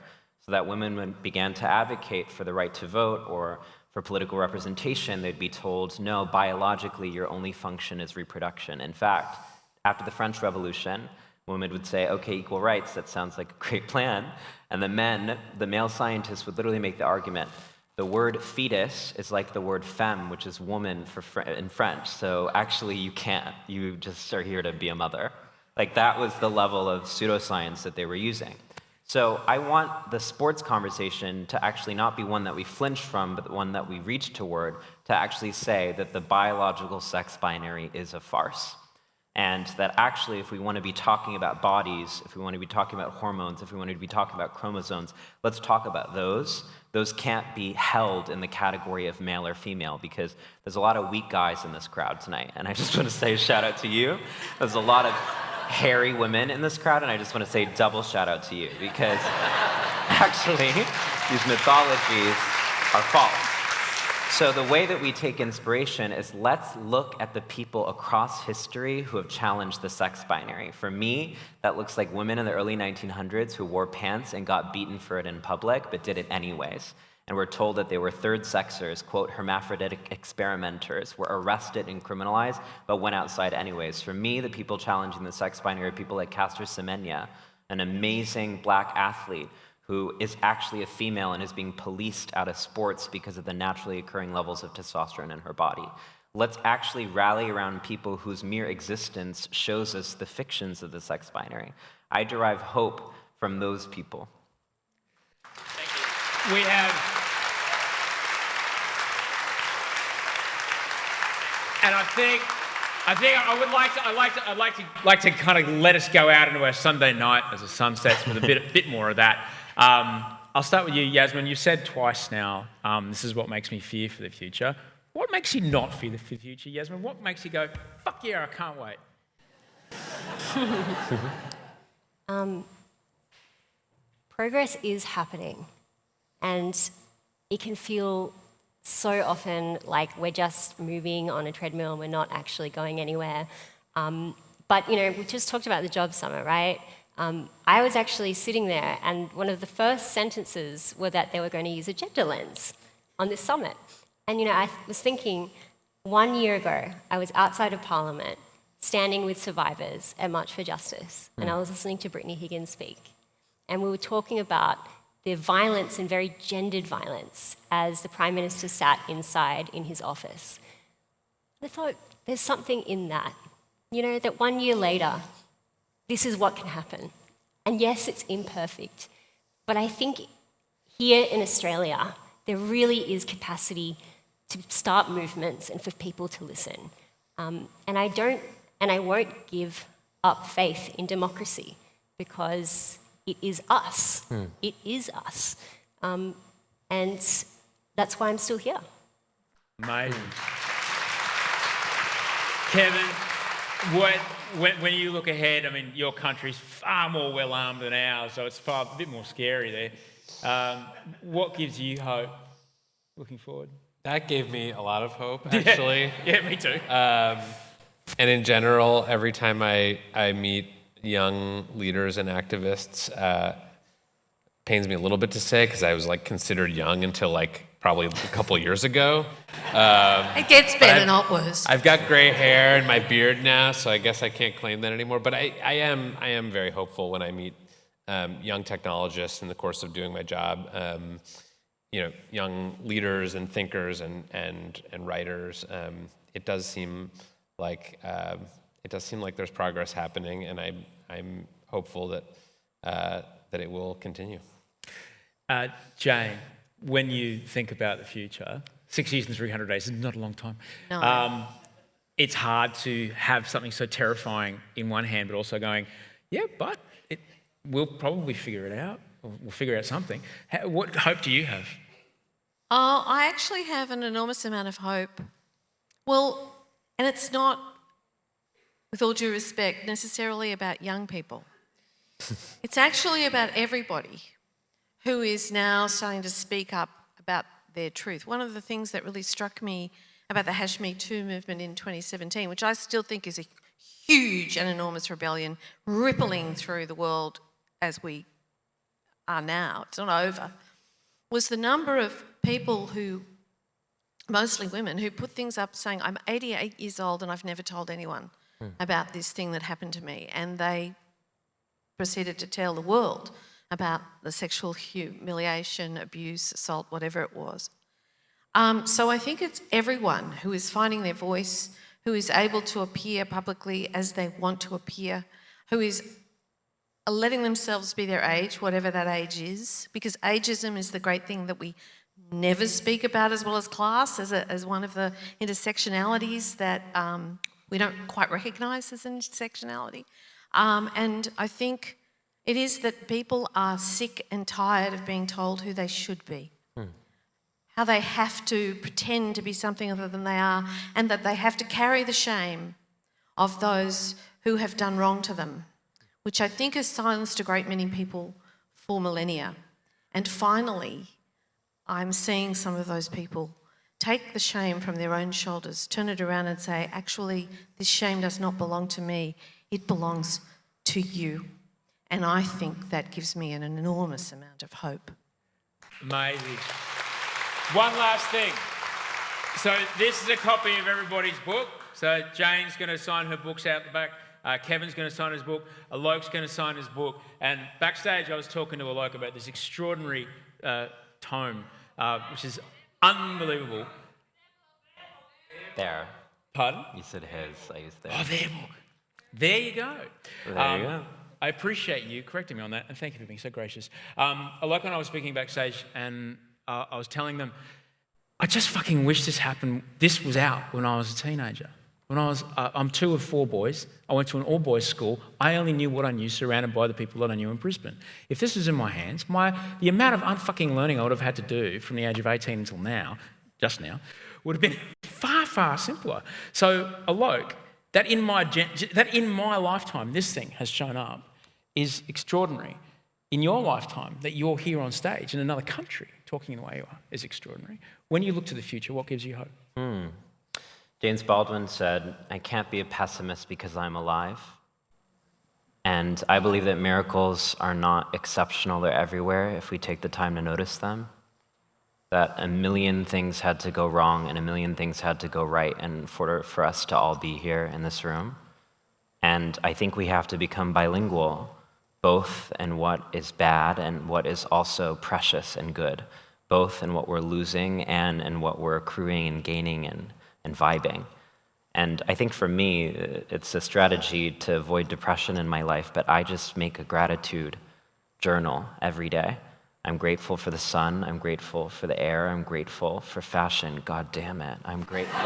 [SPEAKER 6] so that women began to advocate for the right to vote or for political representation, they'd be told, no, biologically, your only function is reproduction. In fact, after the French Revolution, women would say, okay, equal rights, that sounds like a great plan. And the men, the male scientists, would literally make the argument, the word fetus is like the word femme, which is woman in French. So actually, you can't. You just are here to be a mother. Like, that was the level of pseudoscience that they were using. So I want the sports conversation to actually not be one that we flinch from, but one that we reach toward, to actually say that the biological sex binary is a farce. And that actually, if we want to be talking about bodies, if we want to be talking about hormones, if we want to be talking about chromosomes, let's talk about those. Those can't be held in the category of male or female, because there's a lot of weak guys in this crowd tonight. And I just want to say a shout out to you. There's a lot of hairy women in this crowd, and I just want to say double shout out to you, because actually these mythologies are false. So the way that we take inspiration is, let's look at the people across history who have challenged the sex binary. For me, that looks like women in the early 1900s who wore pants and got beaten for it in public, but did it anyways. And were told that they were third sexers, quote, hermaphroditic experimenters, were arrested and criminalized, but went outside anyways. For me, the people challenging the sex binary are people like Caster Semenya, an amazing black athlete who is actually a female and is being policed out of sports because of the naturally occurring levels of testosterone in her body. Let's actually rally around people whose mere existence shows us the fictions of the sex binary. I derive hope from those people.
[SPEAKER 2] Thank you. We have... And I think I'd like to kind of let us go out into our Sunday night as the sun sets with a bit more of that. I'll start with you, Yasmin. You've said twice now, this is what makes me fear for the future. What makes you not fear the future, Yasmin? What makes you go, fuck yeah, I can't wait?
[SPEAKER 3] Progress is happening, and it can feel so often like we're just moving on a treadmill and we're not actually going anywhere. But, you know, we just talked about the job summit, right? I was actually sitting there, and one of the first sentences were that they were going to use a gender lens on this summit. And, I was thinking, 1 year ago, I was outside of Parliament, standing with survivors at March for Justice, and I was listening to Brittany Higgins speak. And we were talking about the violence and very gendered violence as the Prime Minister sat inside in his office. And I thought, there's something in that. That 1 year later, this is what can happen. And yes, it's imperfect. But I think here in Australia, there really is capacity to start movements and for people to listen. And I won't give up faith in democracy because it is us. It is us. And that's why I'm still here.
[SPEAKER 2] Amazing. Kevin, when you look ahead, I mean, your country's far more well-armed than ours, so it's a bit more scary there. What gives you hope looking forward?
[SPEAKER 4] That gave me a lot of hope, actually.
[SPEAKER 2] Yeah, me too.
[SPEAKER 4] And in general, every time I meet young leaders and activists, pains me a little bit to say, because I was considered young until probably a couple of years ago.
[SPEAKER 5] It gets better, not worse.
[SPEAKER 4] I've got gray hair and my beard now, so I guess I can't claim that anymore. But I am very hopeful when I meet young technologists in the course of doing my job. Young leaders and thinkers and writers. It does seem like there's progress happening, and I'm hopeful that it will continue.
[SPEAKER 2] Jane, when you think about the future, 6 years and 300 days is not a long time.
[SPEAKER 5] No.
[SPEAKER 2] It's hard to have something so terrifying in one hand, but also going, yeah, but we'll probably figure it out. Or we'll figure out something. What hope do you have?
[SPEAKER 5] Oh, I actually have an enormous amount of hope. Well, and it's not, with all due respect, necessarily about young people. It's actually about everybody who is now starting to speak up about their truth. One of the things that really struck me about the #MeToo movement in 2017, which I still think is a huge and enormous rebellion rippling through the world as we are now, it's not over, was the number of people who, mostly women, who put things up saying, I'm 88 years old and I've never told anyone about this thing that happened to me. And they proceeded to tell the world about the sexual humiliation, abuse, assault, whatever it was. So I think it's everyone who is finding their voice, who is able to appear publicly as they want to appear, who is letting themselves be their age, whatever that age is, because ageism is the great thing that we never speak about as well as class, as one of the intersectionalities that we don't quite recognise as an intersectionality. And I think it is that people are sick and tired of being told who they should be, how they have to pretend to be something other than they are, and that they have to carry the shame of those who have done wrong to them, which I think has silenced a great many people for millennia. And finally, I'm seeing some of those people take the shame from their own shoulders, turn it around and say, actually, this shame does not belong to me, it belongs to you. And I think that gives me an enormous amount of hope.
[SPEAKER 2] Amazing. One last thing. So this is a copy of everybody's book. So Jane's going to sign her books out the back. Kevin's going to sign his book. Alok's going to sign his book. And backstage, I was talking to Alok about this extraordinary tome, which is unbelievable.
[SPEAKER 6] There.
[SPEAKER 2] Pardon?
[SPEAKER 6] You said his, I used theirs.
[SPEAKER 2] Oh, their book. There you go.
[SPEAKER 6] There you go.
[SPEAKER 2] I appreciate you correcting me on that, and thank you for being so gracious. Alok and I were speaking backstage, and I was telling them, I just fucking wish this was out when I was a teenager. When I'm 2 of 4 boys. I went to an all-boys school. I only knew what I knew, surrounded by the people that I knew in Brisbane. If this was in my hands, the amount of unfucking learning I would have had to do from the age of 18 until now, just now, would have been far, far simpler. So, Alok, that in my lifetime, this thing has shown up is extraordinary. In your lifetime, that you're here on stage in another country talking in the way you are is extraordinary. When you look to the future, what gives you hope? James
[SPEAKER 6] Baldwin said, I can't be a pessimist because I'm alive. And I believe that miracles are not exceptional, they're everywhere if we take the time to notice them. That a million things had to go wrong and a million things had to go right in order for us to all be here in this room. And I think we have to become bilingual, both in what is bad and what is also precious and good, both in what we're losing and in what we're accruing and gaining and vibing. And I think for me, it's a strategy to avoid depression in my life, but I just make a gratitude journal every day. I'm grateful for the sun, I'm grateful for the air, I'm grateful for fashion, god damn it. I'm grateful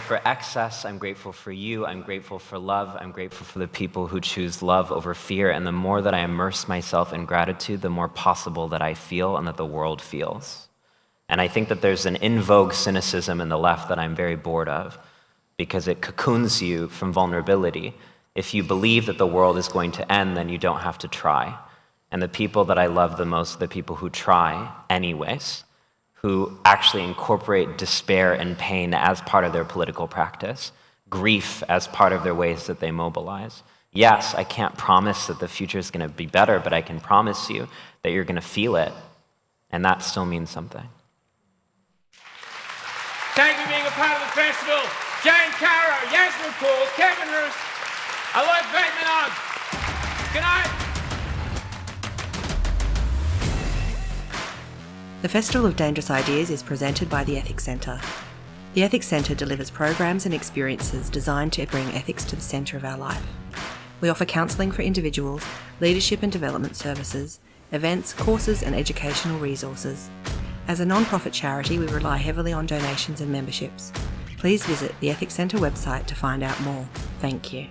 [SPEAKER 6] for excess, I'm grateful for you, I'm grateful for love, I'm grateful for the people who choose love over fear, and the more that I immerse myself in gratitude, the more possible that I feel and that the world feels. And I think that there's an in vogue cynicism in the left that I'm very bored of, because it cocoons you from vulnerability. If you believe that the world is going to end, then you don't have to try. And the people that I love the most are the people who try anyways, who actually incorporate despair and pain as part of their political practice, grief as part of their ways that they mobilize. Yes, I can't promise that the future is going to be better, but I can promise you that you're going to feel it, and that still means something.
[SPEAKER 2] Thank you for being a part of the festival. Jane, Caro, Yasmin Poole, Kevin Roose, Alok, Vaid-Menon. Good night.
[SPEAKER 1] The Festival of Dangerous Ideas is presented by the Ethics Centre. The Ethics Centre delivers programs and experiences designed to bring ethics to the centre of our life. We offer counselling for individuals, leadership and development services, events, courses and educational resources. As a non-profit charity, we rely heavily on donations and memberships. Please visit the Ethics Centre website to find out more. Thank you.